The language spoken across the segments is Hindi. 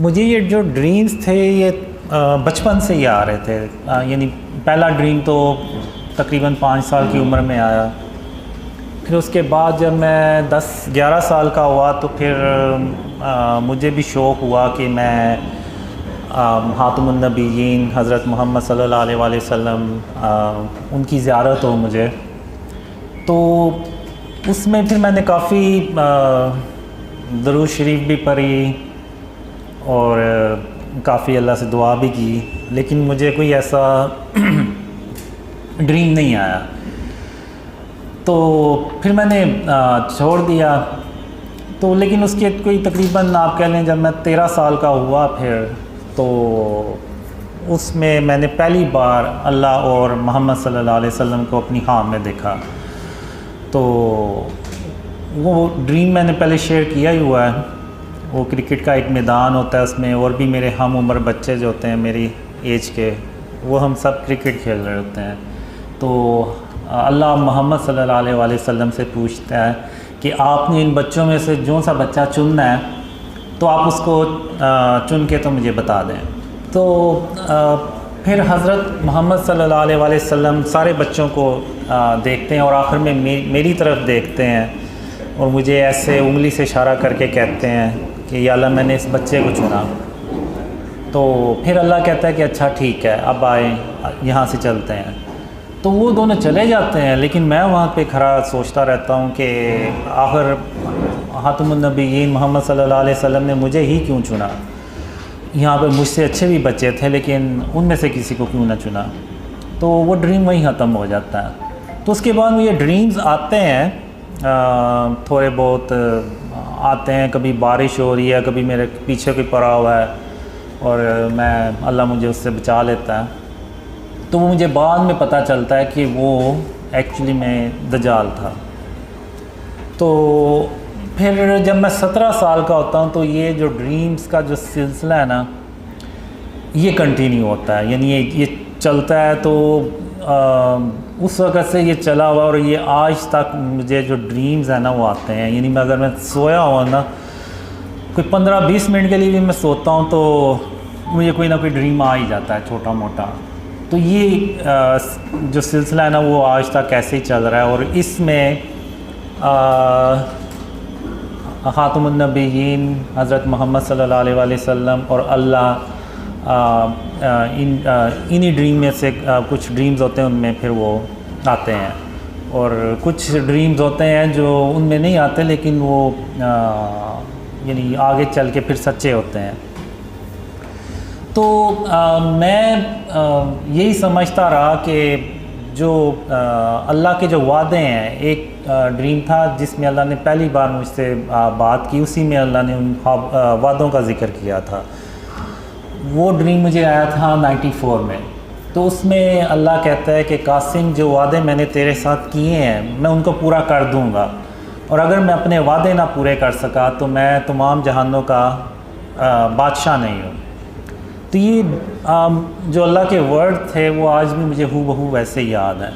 मुझे ये जो ड्रीम्स थे ये बचपन से ही आ रहे थे। यानी पहला ड्रीम तो तकरीबन 5 साल की उम्र में आया। फिर उसके बाद जब मैं 10-11 साल का हुआ तो फिर मुझे भी शौक़ हुआ कि मैं हातिमुन नबीयीन हज़रत मोहम्मद सल्लल्लाहु अलैहि वसल्लम उनकी ज़ियारत हो मुझे। तो उसमें फिर मैंने काफ़ी दरूद शरीफ भी पढ़ी और काफ़ी अल्लाह से दुआ भी की, लेकिन मुझे कोई ऐसा ड्रीम नहीं आया। तो फिर मैंने छोड़ दिया। तो लेकिन उसके कोई तकरीबन आप कह लें जब मैं 13 साल का हुआ फिर तो उसमें मैंने पहली बार अल्लाह और मोहम्मद सल्लल्लाहु अलैहि वसल्लम को अपनी ख्वाब में देखा। तो वो ड्रीम मैंने पहले शेयर किया ही हुआ है। वो क्रिकेट का एक मैदान होता है, उसमें और भी मेरे हम उम्र बच्चे जो होते हैं मेरी एज के, वो हम सब क्रिकेट खेल रहे होते हैं। तो अल्लाह मोहम्मद सल्लल्लाहु अलैहि वसल्लम से पूछता है कि आपने इन बच्चों में से जो सा बच्चा चुनना है तो आप उसको चुन के तो मुझे बता दें। तो फिर हज़रत मोहम्मद सल्लल्लाहु अलैहि वसल्लम सारे बच्चों को देखते हैं और आखिर में मेरी तरफ देखते हैं और मुझे ऐसे उंगली से इशारा करके कहते हैं कि या अल्लाह मैंने इस बच्चे को चुना। तो फिर अल्लाह कहता है कि अच्छा ठीक है, अब आए यहाँ से चलते हैं। तो वो दोनों चले जाते हैं, लेकिन मैं वहाँ पे खड़ा सोचता रहता हूँ कि आखिर हातिमुन नबीयीन मोहम्मद सल्लल्लाहु अलैहि वसल्लम ने मुझे ही क्यों चुना। यहाँ पे मुझसे अच्छे भी बच्चे थे, लेकिन उनमें से किसी को क्यों ना चुना। तो वो ड्रीम वहीं ख़त्म हो जाता है। तो उसके बाद ये ड्रीम्स आते हैं, थोड़े बहुत आते हैं। कभी बारिश हो रही है, कभी मेरे पीछे कोई पड़ा हुआ है और मैं अल्लाह मुझे उससे बचा लेता है। तो वो मुझे बाद में पता चलता है कि वो एक्चुअली मैं दज्जाल था। तो फिर जब मैं 17 साल का होता हूँ तो ये जो ड्रीम्स का जो सिलसिला है ना, ये कंटिन्यू होता है। यानी ये चलता है। तो उस वक़्त से ये चला हुआ और ये आज तक मुझे जो ड्रीम्स है ना वो आते हैं। यानी मैं अगर मैं सोया हुआ ना, कोई 15-20 मिनट के लिए भी मैं सोता हूँ तो मुझे कोई ना कोई ड्रीम आ ही जाता है छोटा मोटा। तो ये जो सिलसिला है ना वो आज तक ऐसे ही चल रहा है। और इसमें खातमुन नबीयीन हज़रत मोहम्मद सल्लल्लाहु अलैहि वसल्लम और अल्लाह इन्हीं ड्रीम में से कुछ ड्रीम्स होते हैं उनमें फिर वो आते हैं, और कुछ ड्रीम्स होते हैं जो उनमें नहीं आते लेकिन वो यानी आगे चल के फिर सच्चे होते हैं। तो मैं यही समझता रहा कि जो अल्लाह के जो वादे हैं, एक ड्रीम था जिसमें अल्लाह ने पहली बार मुझसे बात की, उसी में अल्लाह ने उन वादों का ज़िक्र किया था। वो ड्रीम मुझे आया था 94 में। तो उसमें अल्लाह कहता है कि कासिम, जो वादे मैंने तेरे साथ किए हैं मैं उनको पूरा कर दूँगा, और अगर मैं अपने वादे ना पूरे कर सका तो मैं तमाम जहानों का बादशाह नहीं हूँ। तो ये जो अल्लाह के वर्ड थे वो आज भी मुझे हूबहू वैसे ही याद है।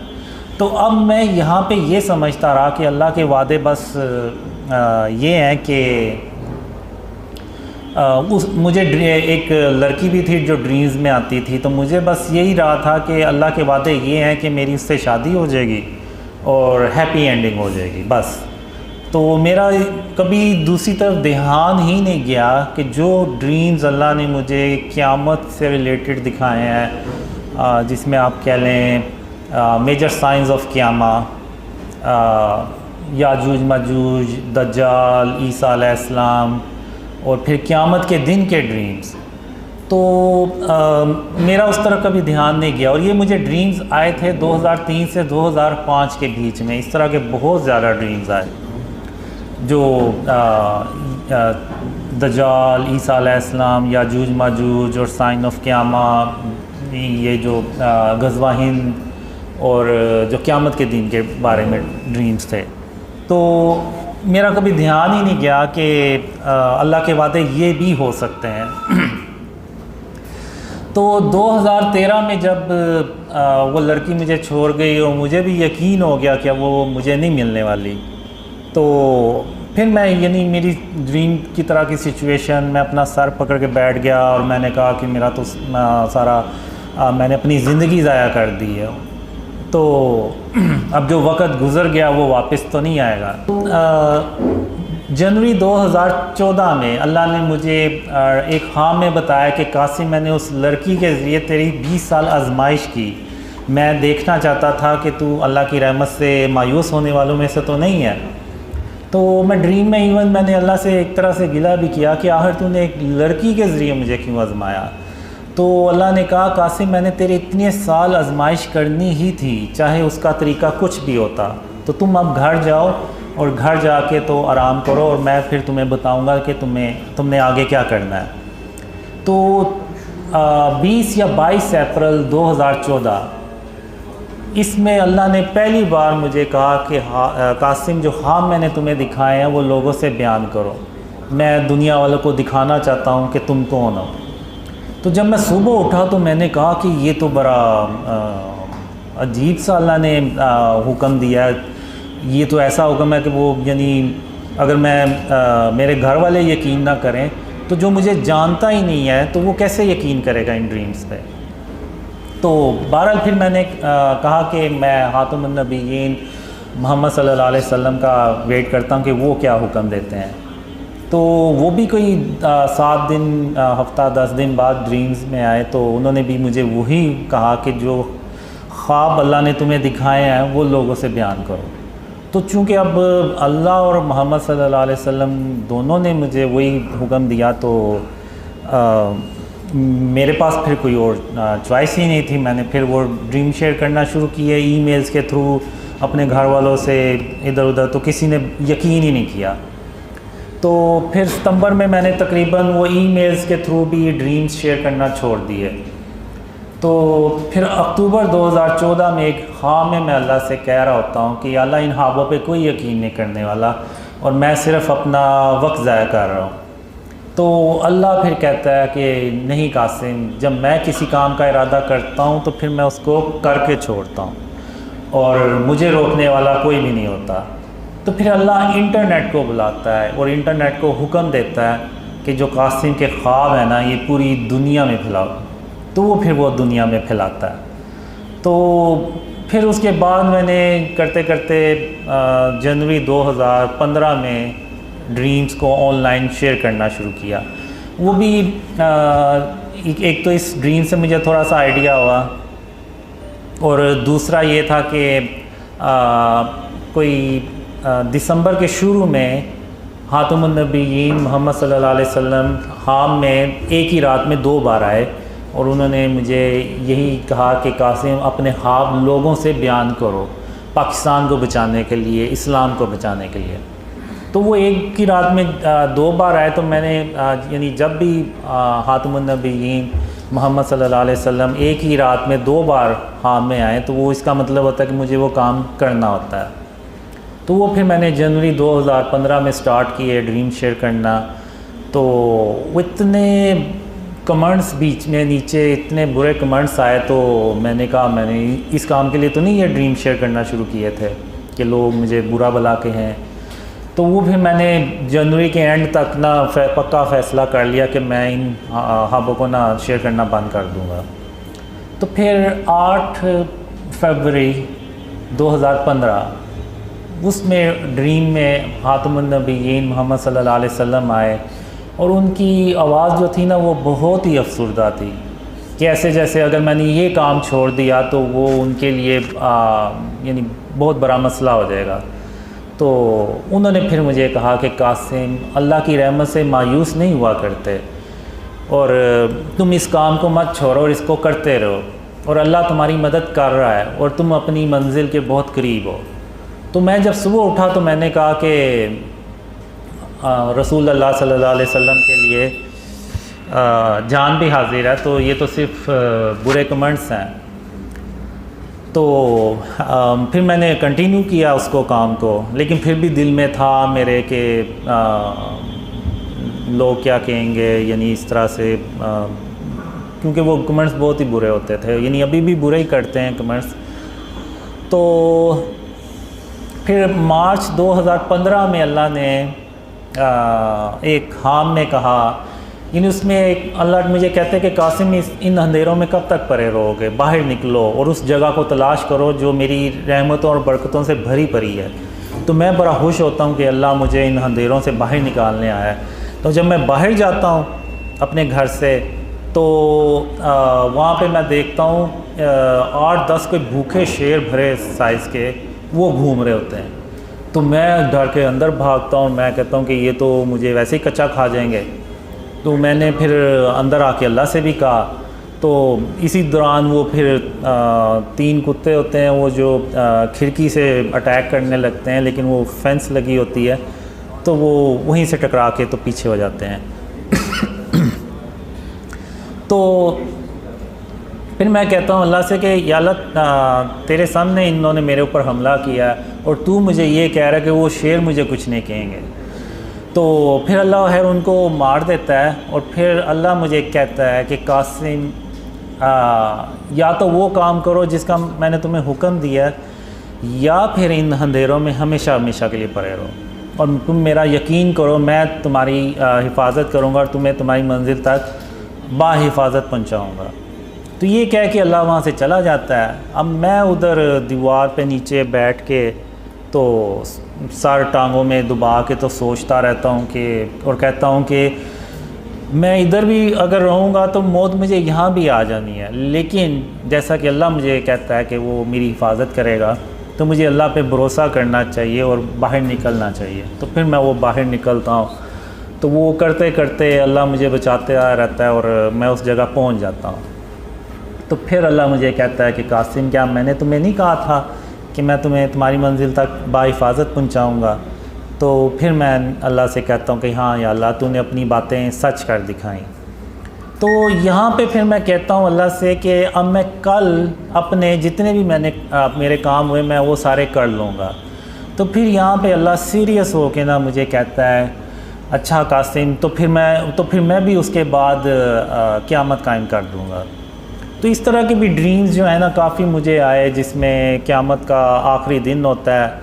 तो अब मैं यहाँ पे ये समझता रहा कि अल्लाह के वादे बस ये हैं कि मुझे एक लड़की भी थी जो ड्रीम्स में आती थी। तो मुझे बस यही रहा था कि अल्लाह के वादे ये हैं कि मेरी उससे शादी हो जाएगी और हैप्पी एंडिंग हो जाएगी बस। तो मेरा कभी दूसरी तरफ ध्यान ही नहीं गया कि जो ड्रीम्स अल्लाह ने मुझे क़यामत से रिलेटेड दिखाए हैं, जिसमें आप कह लें major science of क़यामा, Yajuj Majuj, दज्जाल, ईसा अलैहिस्सलाम और फिर क़यामत के दिन के ड्रीम्स। तो मेरा उस तरफ कभी ध्यान नहीं गया। और ये मुझे ड्रीम्स आए थे 2003 से 2005 के बीच में। इस तरह के बहुत ज़्यादा ड्रीम्स आए जो दज्जाल, ईसा अलैहिस्सलाम, याजूज माजूज और साइन ऑफ क़यामा, ये जो ग़ज़वा हिंद और जो क़यामत के दिन के बारे में ड्रीम्स थे। तो मेरा कभी ध्यान ही नहीं गया कि अल्लाह के वादे ये भी हो सकते हैं। तो 2013 में जब वो लड़की मुझे छोड़ गई और मुझे भी यकीन हो गया कि वो मुझे नहीं मिलने वाली, तो फिर मैं यानी मेरी ड्रीम की तरह की सिचुएशन, मैं अपना सर पकड़ के बैठ गया और मैंने कहा कि मेरा तो सारा मैंने अपनी ज़िंदगी ज़ाया कर दी है, तो अब जो वक़्त गुज़र गया वो वापस तो नहीं आएगा। जनवरी 2014 में अल्लाह ने मुझे एक ख्वाब में बताया कि कासिम, मैंने उस लड़की के ज़रिए तेरी 20 साल आजमाइश की। मैं देखना चाहता था कि तू अल्लाह की रहमत से मायूस होने वालों में से तो नहीं है। तो मैं ड्रीम में इवन मैंने अल्लाह से एक तरह से गिला भी किया कि आखिर तूने एक लड़की के ज़रिए मुझे क्यों आजमाया। तो अल्लाह ने कहा, कासिम, मैंने तेरे इतने साल आजमाइश करनी ही थी, चाहे उसका तरीका कुछ भी होता। तो तुम अब घर जाओ और घर जाके तो आराम करो और मैं फिर तुम्हें बताऊंगा कि तुमने आगे क्या करना है। तो 20 या 22 अप्रैल 2014 इसमें अल्लाह ने पहली बार मुझे कहा कि कासिम, जो ख्वाब मैंने तुम्हें दिखाए हैं वो लोगों से बयान करो। मैं दुनिया वालों को दिखाना चाहता हूँ कि तुम कौन हो। तो जब मैं सुबह उठा तो मैंने कहा कि ये तो बड़ा अजीब सा अल्लाह ने हुक्म दिया है। ये तो ऐसा हुक्म है कि वो यानी अगर मैं मेरे घर वाले यकीन ना करें तो जो मुझे जानता ही नहीं है तो वो कैसे यकीन करेगा इन ड्रीम्स पे। तो बहरहाल फिर मैंने कहा कि मैं खातमुन नबीयीन मोहम्मद सल्लल्लाहु अलैहि वसल्लम का वेट करता हूँ कि वो क्या हुक्म देते हैं। तो वो भी कोई 7 दिन हफ्ता 10 दिन बाद ड्रीम्स में आए, तो उन्होंने भी मुझे वही कहा कि जो ख्वाब अल्लाह ने तुम्हें दिखाए हैं वो लोगों से बयान करो। तो चूँकि अब अल्लाह और मोहम्मद सल्लल्लाहु अलैहि वसल्लम दोनों ने मुझे वही हुक्म दिया तो मेरे पास फिर कोई और चॉइस ही नहीं थी। मैंने फिर वो ड्रीम शेयर करना शुरू किए ईमेल्स के थ्रू अपने घर वालों से इधर उधर, तो किसी ने यकीन ही नहीं किया। तो फिर सितंबर में मैंने तकरीबन वो ईमेल्स के थ्रू भी ड्रीम्स शेयर करना छोड़ दिए। तो फिर अक्टूबर 2014 में एक ख्वाब में मैं अल्लाह से कह रहा होता हूँ कि अल्लाह, इन ख्वाबों पे कोई यकीन नहीं करने वाला और मैं सिर्फ़ अपना वक्त ज़ाया कर रहा हूँ। तो अल्लाह फिर कहता है कि नहीं कासिम, जब मैं किसी काम का इरादा करता हूँ तो फिर मैं उसको करके छोड़ता हूँ और मुझे रोकने वाला कोई भी नहीं होता। तो फिर अल्लाह इंटरनेट को बुलाता है और इंटरनेट को हुक्म देता है कि जो कासिम के ख्वाब है ना, ये पूरी दुनिया में फैलाओ। तो वो फिर वो दुनिया में फैलाता है। तो फिर उसके बाद मैंने करते करते जनवरी 2015 में ड्रीम्स को ऑनलाइन शेयर करना शुरू किया। वो भी एक तो इस ड्रीम से मुझे थोड़ा सा आइडिया हुआ और दूसरा ये था कि कोई दिसंबर के शुरू में खातमुन नबीयीन मोहम्मद सल्लल्लाहु अलैहि वसल्लम ख्वाब में एक ही रात में 2 बार आए और उन्होंने मुझे यही कहा कि कासिम, अपने ख्वाब लोगों से बयान करो, पाकिस्तान को बचाने के लिए, इस्लाम को बचाने के लिए। तो वो एक ही रात में 2 बार आए। तो मैंने यानी जब भी खातमुन नबीयीन मोहम्मद सल्लल्लाहु अलैहि वसल्लम एक ही रात में 2 बार ख्वाब में आए तो वो इसका मतलब होता है कि मुझे वो काम करना होता है। तो वो फिर मैंने जनवरी 2015 में स्टार्ट किए ड्रीम शेयर करना। तो इतने कमेंट्स बीच में नीचे इतने बुरे कमेंट्स आए तो मैंने कहा मैंने इस काम के लिए तो नहीं ये ख्वाब शेयर करना शुरू किए थे कि लोग मुझे बुरा भला के हैं। तो वो फिर मैंने जनवरी के एंड तक ना पक्का फ़ैसला कर लिया कि मैं इन ख्वाबों को ना शेयर करना बंद कर दूँगा। तो फिर 8 फरवरी 2015 उसमें ड्रीम में खातमुन नबीयीन मोहम्मद सल्लल्लाहु अलैहि वसल्लम आए और उनकी आवाज़ जो थी ना वो बहुत ही अफसरदा थी कि ऐसे जैसे अगर मैंने ये काम छोड़ दिया तो वो उनके लिए यानी बहुत बड़ा मसला हो जाएगा। तो उन्होंने फिर मुझे कहा कि कासिम, अल्लाह की रहमत से मायूस नहीं हुआ करते और तुम इस काम को मत छोड़ो और इसको करते रहो और अल्लाह तुम्हारी मदद कर रहा है और तुम अपनी मंजिल के बहुत करीब हो। तो मैं जब सुबह उठा तो मैंने कहा कि रसूल अल्लाह सल्लल्लाहु अलैहि वसल्लम के लिए जान भी हाजिर है, तो ये तो सिर्फ बुरे कमेंट्स हैं। तो फिर मैंने कंटिन्यू किया उसको काम को, लेकिन फिर भी दिल में था मेरे कि लोग क्या कहेंगे, यानी इस तरह से क्योंकि वो कमेंट्स बहुत ही बुरे होते थे, यानी अभी भी बुरे ही करते हैं कमेंट्स। तो फिर मार्च 2015 में अल्लाह ने एक खाम में कहा, इन उसमें एक अल्लाह मुझे कहते हैं कि कासिम इन अंधेरों में कब तक पड़े रहोगे, बाहर निकलो और उस जगह को तलाश करो जो मेरी रहमतों और बरकतों से भरी पड़ी है। तो मैं बड़ा खुश होता हूँ कि अल्लाह मुझे इन अंधेरों से बाहर निकालने आया है। तो जब मैं बाहर जाता हूँ अपने घर से तो वहाँ पे मैं देखता हूँ 8-10 कोई भूखे शेर भरे साइज़ के वो घूम रहे होते हैं। तो मैं डर के अंदर भागता हूँ, मैं कहता हूँ कि ये तो मुझे वैसे ही कच्चा खा जाएंगे। तो मैंने फिर अंदर आके अल्लाह से भी कहा। तो इसी दौरान वो फिर 3 कुत्ते होते हैं वो जो खिड़की से अटैक करने लगते हैं, लेकिन वो फेंस लगी होती है तो वो वहीं से टकरा के तो पीछे हो जाते हैं। तो फिर मैं कहता हूँ अल्लाह से कि या अल्लाह तेरे सामने इन्होंने मेरे ऊपर हमला किया और तू मुझे ये कह रहा है कि वो शेर मुझे कुछ नहीं कहेंगे। तो फिर अल्लाह खैर उनको मार देता है और फिर अल्लाह मुझे कहता है कि कासिम या तो वो काम करो जिसका मैंने तुम्हें हुक्म दिया या फिर इन अंधेरों में हमेशा हमेशा के लिए पड़े रहो और तुम मेरा यकीन करो, मैं तुम्हारी हिफाजत करूँगा और तुम्हें तुम्हारी मंजिल तक बाहिफाजत पहुँचाऊँगा। तो ये कह के अल्लाह वहाँ से चला जाता है। अब मैं उधर दीवार पे नीचे बैठ के तो सर टांगों में दबा के तो सोचता रहता हूँ कि और कहता हूँ कि मैं इधर भी अगर रहूँगा तो मौत मुझे यहाँ भी आ जानी है, लेकिन जैसा कि अल्लाह मुझे कहता है कि वो मेरी हिफाजत करेगा तो मुझे अल्लाह पे भरोसा करना चाहिए और बाहर निकलना चाहिए। तो फिर मैं वो बाहर निकलता हूँ। तो वो करते करते अल्लाह मुझे बचाते आ रहता है और मैं उस जगह पहुँच जाता हूँ। तो फिर अल्लाह मुझे कहता है कि कासिम क्या मैंने तुम्हें नहीं कहा था कि मैं तुम्हें तुम्हारी मंजिल तक बाहिफाजत पहुँचाऊँगा। तो फिर मैं अल्लाह से कहता हूँ कि हाँ या अल्लाह तूने अपनी बातें सच कर दिखाई। तो यहाँ पे फिर मैं कहता हूँ अल्लाह से कि अब मैं कल अपने जितने भी मेरे काम हुए मैं वो सारे कर लूँगा। तो फिर यहाँ पे अल्लाह सीरियस हो के ना मुझे कहता है अच्छा कासिम तो फिर मैं भी उसके बाद क़यामत कायम कर दूँगा। तो इस तरह के भी ड्रीम्स जो है ना काफ़ी मुझे आए जिसमें क़यामत का आखिरी दिन होता है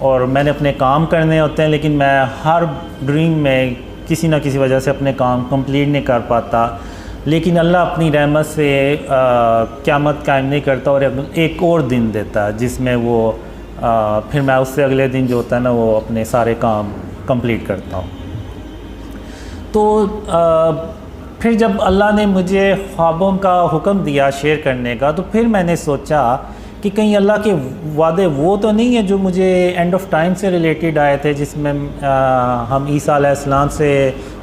और मैंने अपने काम करने होते हैं, लेकिन मैं हर ड्रीम में किसी न किसी वजह से अपने काम कंप्लीट नहीं कर पाता। लेकिन अल्लाह अपनी रहमत से क़यामत कायम नहीं करता और एक और दिन देता है जिसमें वो फिर मैं उससे अगले दिन जो होता है ना वो अपने सारे काम कंप्लीट करता हूँ। तो फिर जब अल्लाह ने मुझे ख्वाबों का हुक्म दिया शेयर करने का, तो फिर मैंने सोचा कि कहीं अल्लाह के वादे वो तो नहीं है जो मुझे एंड ऑफ टाइम से रिलेटेड आए थे, जिसमें हम ईसा अलैहिस्सलाम से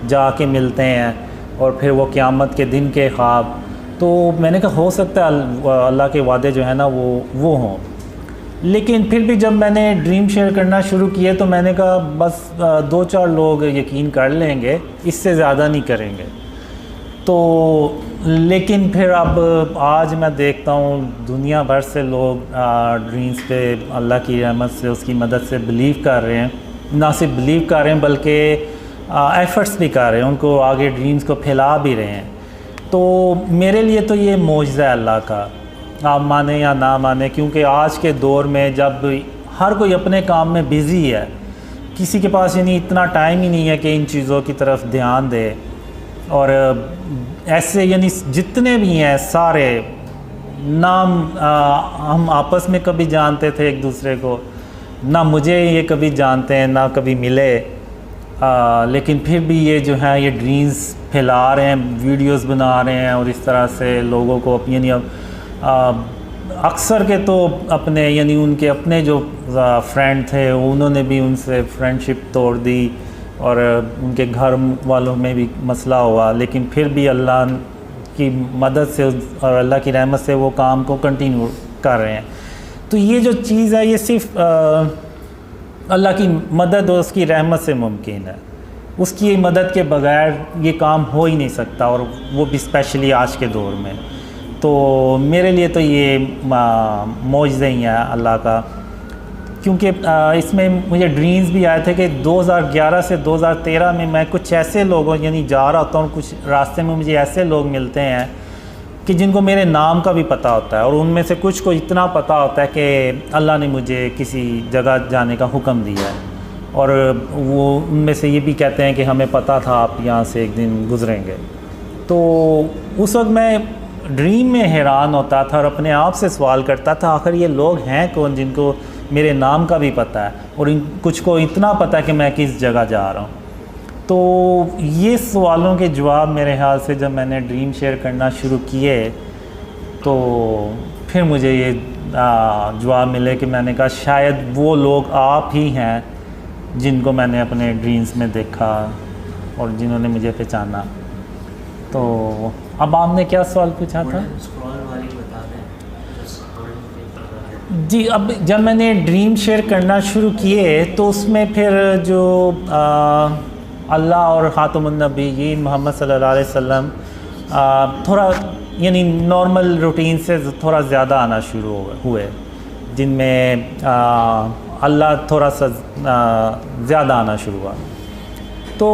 जाके मिलते हैं और फिर वो क़यामत के दिन के ख्वाब। तो मैंने कहा हो सकता है अल्लाह के वादे जो है ना वो हों। लेकिन फिर भी जब मैंने ड्रीम शेयर करना शुरू किए तो मैंने कहा बस 2-4 लोग यकीन कर लेंगे, इससे ज़्यादा नहीं करेंगे। तो लेकिन फिर अब आज मैं देखता हूँ दुनिया भर से लोग ड्रीम्स पे अल्लाह की रहमत से उसकी मदद से बिलीव कर रहे हैं। ना सिर्फ बिलीव कर रहे हैं बल्कि एफ़र्ट्स भी कर रहे हैं, उनको आगे ड्रीम्स को फैला भी रहे हैं। तो मेरे लिए तो ये मौजज़ा है अल्लाह का, आप माने या ना माने, क्योंकि आज के दौर में जब हर कोई अपने काम में बिज़ी है, किसी के पास यानी इतना टाइम ही नहीं है कि इन चीज़ों की तरफ ध्यान दे। और ऐसे यानी जितने भी हैं सारे नाम हम आपस में कभी जानते थे एक दूसरे को, ना मुझे ये कभी जानते हैं ना कभी मिले, लेकिन फिर भी ये जो है ये ड्रीम्स फैला रहे हैं, वीडियोस बना रहे हैं और इस तरह से लोगों को यानी अक्सर के तो अपने यानी उनके अपने जो फ्रेंड थे उन्होंने भी उनसे फ्रेंडशिप तोड़ दी और उनके घर वालों में भी मसला हुआ, लेकिन फिर भी अल्लाह की मदद से और अल्लाह की रहमत से वो काम को कंटिन्यू कर रहे हैं। तो ये जो चीज़ है ये सिर्फ़ अल्लाह की मदद और उसकी रहमत से मुमकिन है, उसकी मदद के बगैर ये काम हो ही नहीं सकता, और वो भी स्पेशली आज के दौर में। तो मेरे लिए तो ये मौजज़ा ही है अल्लाह का, क्योंकि इसमें मुझे ड्रीम्स भी आए थे कि 2011 से 2013 में मैं कुछ ऐसे लोगों यानी जा रहा होता हूँ, कुछ रास्ते में मुझे ऐसे लोग मिलते हैं कि जिनको मेरे नाम का भी पता होता है, और उनमें से कुछ को इतना पता होता है कि अल्लाह ने मुझे किसी जगह जाने का हुक्म दिया है। और वो उनमें से ये भी कहते हैं कि हमें पता था आप यहाँ से एक दिन गुज़रेंगे। तो उस वक्त मैं ड्रीम में हैरान होता था और अपने आप से सवाल करता था आखिर ये लोग हैं कौन जिनको मेरे नाम का भी पता है और कुछ को इतना पता है कि मैं किस जगह जा रहा हूँ। तो ये सवालों के जवाब मेरे ख्याल से जब मैंने ड्रीम शेयर करना शुरू किए तो फिर मुझे ये जवाब मिले कि मैंने कहा शायद वो लोग आप ही हैं जिनको मैंने अपने ड्रीम्स में देखा और जिन्होंने मुझे पहचाना। तो अब आपने क्या सवाल पूछा था? जी, अब जब मैंने ड्रीम शेयर करना शुरू किए तो उसमें फिर जो अल्लाह और ख़ातमुन नबीयीन मोहम्मद सल्लल्लाहु अलैहि वसल्लम थोड़ा यानी नॉर्मल रूटीन से थोड़ा ज़्यादा आना शुरू हुए, जिनमें अल्लाह थोड़ा सा ज़्यादा आना शुरू हुआ। तो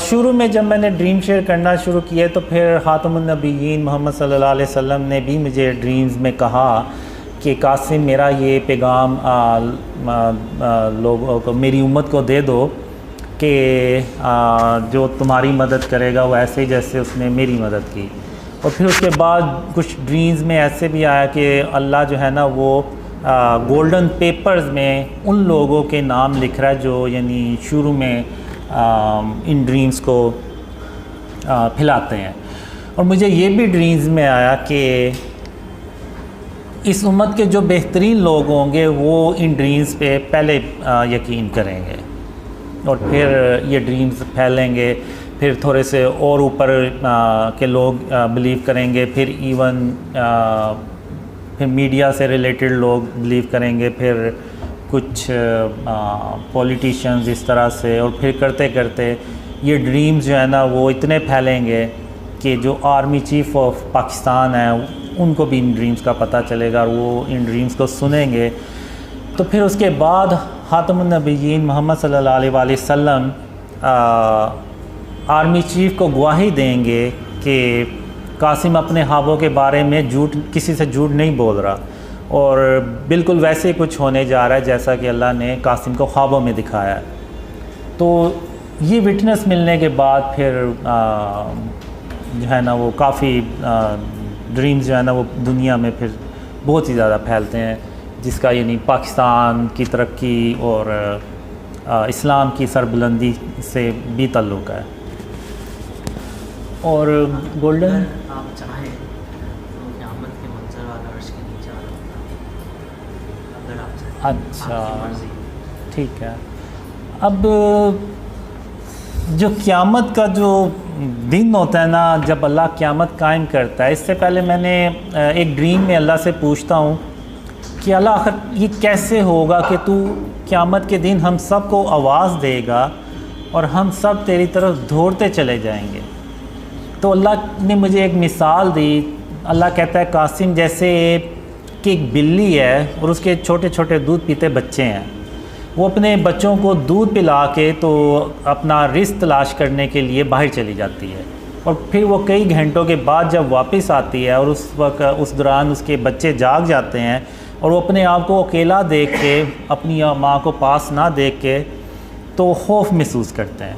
शुरू में जब मैंने ड्रीम शेयर करना शुरू किए तो फिर ख़ातमुन नबीयीन मोहम्मद सल्लल्लाहु अलैहि वसल्लम ने भी मुझे ड्रीम्स में कहा कि कासिम मेरा ये पैगाम लोगों को, मेरी उम्मत को दे दो कि जो तुम्हारी मदद करेगा वो ऐसे ही जैसे उसने मेरी मदद की। और फिर उसके बाद कुछ ड्रीम्स में ऐसे भी आया कि अल्लाह जो है ना वो गोल्डन पेपर्स में उन लोगों के नाम लिख रहा है जो यानी शुरू में इन ड्रीम्स को फैलाते हैं। और मुझे ये भी ड्रीम्स में आया कि इस उम्मत के जो बेहतरीन लोग होंगे वो इन ड्रीम्स पे पहले यकीन करेंगे और फिर ये ड्रीम्स फैलेंगे, फिर थोड़े से और ऊपर के लोग बिलीव करेंगे, फिर इवन फिर मीडिया से रिलेटेड लोग बिलीव करेंगे, फिर कुछ पॉलिटिशियंस इस तरह से, और फिर करते करते ये ड्रीम्स जो है ना वो इतने फैलेंगे कि जो आर्मी चीफ़ ऑफ पाकिस्तान है उनको भी इन ड्रीम्स का पता चलेगा और वो इन ड्रीम्स को सुनेंगे। तो फिर उसके बाद ख़ातमुन नबीयीन मोहम्मद सल्लल्लाहु अलैहि वसल्लम आर्मी चीफ़ को गवाही देंगे कि कासिम अपने ख्वाबों के बारे में किसी से झूठ नहीं बोल रहा और बिल्कुल वैसे कुछ होने जा रहा है जैसा कि अल्लाह ने कासिम को ख्वाबों में दिखाया है। तो ये विटनेस मिलने के बाद फिर जो है ना वो काफ़ी ड्रीम्स जो है ना वो दुनिया में फिर बहुत ही ज़्यादा फैलते हैं, जिसका यानी पाकिस्तान की तरक्की और इस्लाम की सरबुलंदी से भी ताल्लुक़ है। और गोल्डन आप चाहें तो क़यामत के मंजर वाला अर्श के नीचे वाला अगर आप चाहें। अच्छा, ठीक है। अब जो क़यामत का जो दिन होता है ना, जब अल्लाह क़यामत कायम करता है, इससे पहले मैंने एक ड्रीम में अल्लाह से पूछता हूँ कि अल्लाह आखिर ये कैसे होगा कि तू क़यामत के दिन हम सब को आवाज़ देगा और हम सब तेरी तरफ दौड़ते चले जाएंगे। तो अल्लाह ने मुझे एक मिसाल दी। अल्लाह कहता है कासिम जैसे कि एक बिल्ली है और उसके छोटे छोटे दूध पीते बच्चे हैं, वो अपने बच्चों को दूध पिला के तो अपना रिज़्क़ तलाश करने के लिए बाहर चली जाती है और फिर वो कई घंटों के बाद जब वापस आती है और उस वक्त उस दौरान उसके बच्चे जाग जाते हैं और वो अपने आप को अकेला देख के, अपनी माँ को पास ना देख के तो खौफ महसूस करते हैं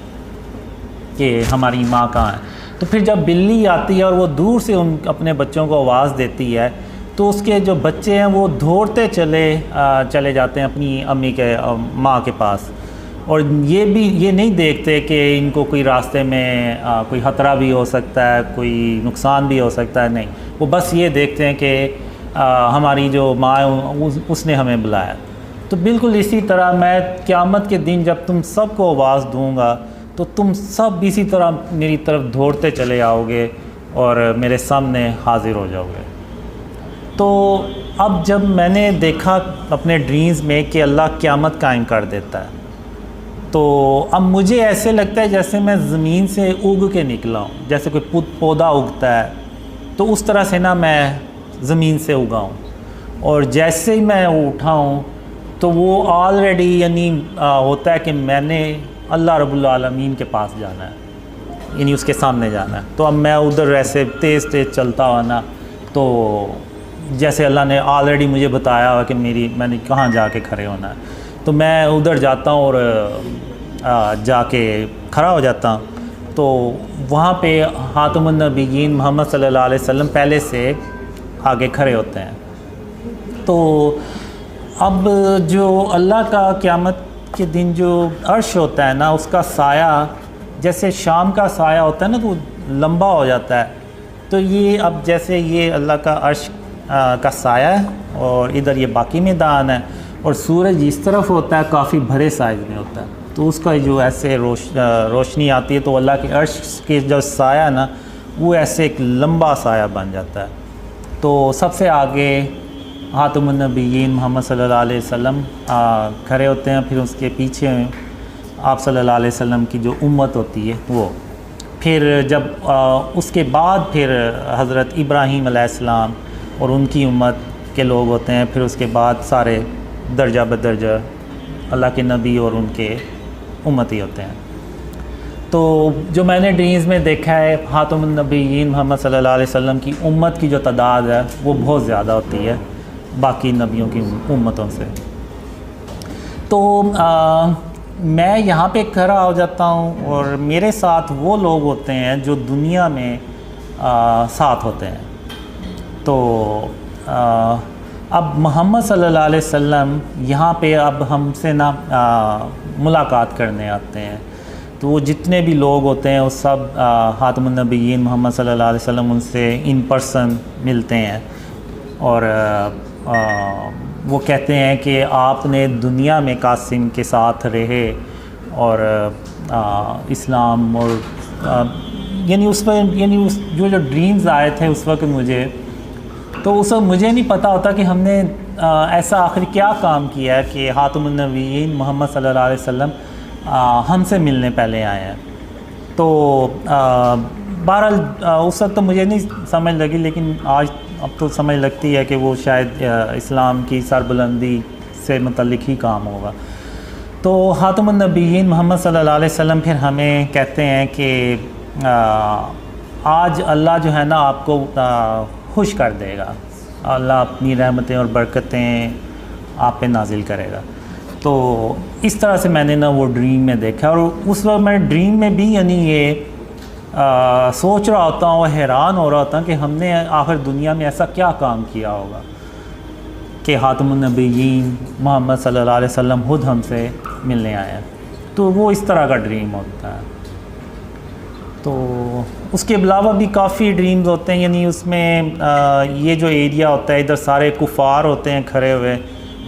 कि हमारी माँ कहाँ है। तो फिर जब बिल्ली आती है और वो दूर से अपने बच्चों को आवाज़ देती है तो उसके जो बच्चे हैं वो दौड़ते चले जाते हैं अपनी अम्मी के माँ के पास, और ये नहीं देखते कि इनको कोई रास्ते में कोई ख़तरा भी हो सकता है, कोई नुकसान भी हो सकता है। नहीं, वो बस ये देखते हैं कि हमारी जो माँ है उसने हमें बुलाया। तो बिल्कुल इसी तरह मैं क़यामत के दिन जब तुम सबको आवाज़ दूँगा तो तुम सब इसी तरह मेरी तरफ दौड़ते चले आओगे और मेरे सामने हाज़िर हो जाओगे। तो अब जब मैंने देखा अपने ड्रीम्स में कि अल्लाह क़यामत कायम कर देता है, तो अब मुझे ऐसे लगता है जैसे मैं ज़मीन से उग के निकला हूँ, जैसे कोई पौधा उगता है तो उस तरह से ना मैं ज़मीन से उगा हूँ। और जैसे ही मैं उठा हूँ तो वो ऑलरेडी यानी होता है कि मैंने अल्लाह रब्बुल आलमीन के पास जाना है, यानी उसके सामने जाना है। तो अब मैं उधर ऐसे तेज़ चलता हुआ ना, तो जैसे अल्लाह ने ऑलरेडी मुझे बताया हुआ कि मैंने कहाँ जाके खड़े होना है, तो तो मैं उधर जाता हूँ और जाके खड़ा हो जाता हूँ, तो वहाँ पे खातमुन नबीयीन मोहम्मद सल्लल्लाहु अलैहि वसल्लम पहले से आगे खड़े होते हैं। तो अब जो अल्लाह का क़यामत के दिन जो अर्श होता है ना, उसका साया जैसे शाम का साया होता है ना, तो लंबा हो जाता है। तो ये अब जैसे ये अल्लाह का अर्श का साया है और इधर ये बाकी मैदान है, और सूरज इस तरफ होता है, काफ़ी बड़े साइज़ में होता है। तो उसका जो ऐसे रोशनी आती है, तो अल्लाह के अर्श के जो साया ना, वो ऐसे एक लंबा साया बन जाता है। तो सबसे आगे खातमुन नबीयीन मोहम्मद सल्लल्लाहु अलैहि वसल्लम खड़े होते हैं, फिर उसके पीछे आप सल्लल्लाहु अलैहि वसल्लम की जो उम्मत होती है वो, फिर जब उसके बाद फिर हज़रत इब्राहीम अलैहिस्सलाम और उनकी उम्मत के लोग होते हैं, फिर उसके बाद सारे दर्जा बदर्जा अल्लाह के नबी और उनके उम्मती होते हैं। तो जो मैंने ड्रीम्स में देखा है, खातमुन नबीयीन मोहम्मद सल्लल्लाहु अलैहि वसल्लम की उम्मत की जो तादाद है वो बहुत ज़्यादा होती है बाकी नबियों की उम्मतों से। तो मैं यहाँ पे खड़ा हो जाता हूँ और मेरे साथ वो लोग होते हैं जो दुनिया में साथ होते हैं। तो अब मोहम्मद सल्लल्लाहु अलैहि वसल्लम यहाँ पे अब हमसे ना मुलाकात करने आते हैं। तो वो जितने भी लोग होते हैं वो सब खातमुन नबीयीन मोहम्मद सल्लल्लाहु अलैहि वसल्लम उनसे इन पर्सन मिलते हैं, और वो कहते हैं कि आपने दुनिया में कासिम के साथ रहे और इस्लाम और यानी उस पर यानी उस जो ड्रीम्स आए थे उस वक्त मुझे, तो उस वक्त मुझे नहीं पता होता कि हमने ऐसा आखिर क्या काम किया है कि खातमुन नबीयीन मोहम्मद सल्लल्लाहु अलैहि वसल्लम हमसे मिलने पहले आए हैं। तो बहरहाल उस वक्त तो मुझे नहीं समझ लगी, लेकिन आज अब तो समझ लगती है कि वो शायद इस्लाम की सरबुलंदी से मुतल्लिक ही काम होगा। तो खातमुन नबीयीन मोहम्मद सल्लल्लाहु अलैहि वसल्लम फिर हमें कहते हैं कि आज अल्लाह जो है ना आपको खुश कर देगा, अल्लाह अपनी रहमतें और बरकतें आप पे नाजिल करेगा। तो इस तरह से मैंने ना वो ड्रीम में देखा, और उस वक्त मैं ड्रीम में भी यानी ये सोच रहा होता हूँ, हैरान हो रहा होता कि हमने आखिर दुनिया में ऐसा क्या काम किया होगा कि खातमुन नबीयीन मोहम्मद सल्लल्लाहु अलैहि वसल्लम खुद हमसे मिलने आए हैं। तो वो इस तरह का ड्रीम होता है। तो उसके अलावा भी काफ़ी ड्रीम्स होते हैं, यानी उसमें ये जो एरिया होता है इधर सारे कुफ़ार होते हैं खड़े हुए,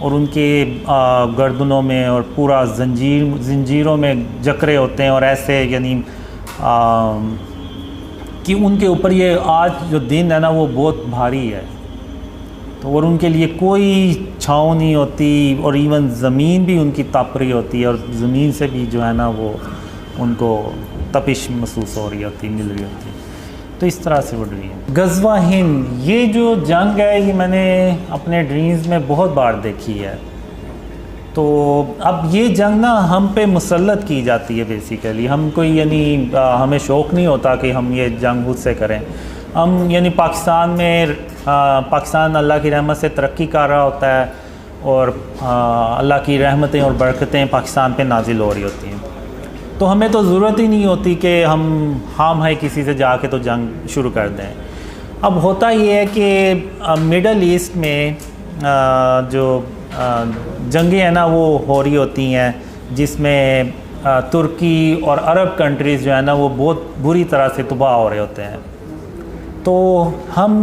और उनके गर्दनों में और पूरा जंजीरों में जकरे होते हैं, और ऐसे यानी कि उनके ऊपर ये आज जो दिन है ना वो बहुत भारी है। तो और उनके लिए कोई छाँव नहीं होती, और इवन ज़मीन भी उनकी तप रही होती है, और ज़मीन से भी जो है ना वो उनको तपिश महसूस हो रही होती, मिल रही होती। तो इस तरह से वो ड्रीम। गज़वा हिंद, ये जो जंग है ये मैंने अपने ड्रीम्स में बहुत बार देखी है। तो अब ये जंग ना हम पे मुसल्लत की जाती है बेसिकली, हम कोई यानी हमें शौक़ नहीं होता कि हम ये जंग खुद से करें। हम यानी पाकिस्तान में पाकिस्तान अल्लाह की रहमत से तरक्की कर रहा होता है, और अल्लाह की रहमतें और बरकतें पाकिस्तान पे नाजिल हो रही होती हैं। तो हमें तो ज़रूरत ही नहीं होती कि हम है किसी से जाके तो जंग शुरू कर दें। अब होता ये है कि मिडल ईस्ट में जो जंगें हैं ना वो हो रही होती हैं, जिसमें तुर्की और अरब कंट्रीज़ जो है ना वो बहुत बुरी तरह से तबाह हो रहे होते हैं। तो हम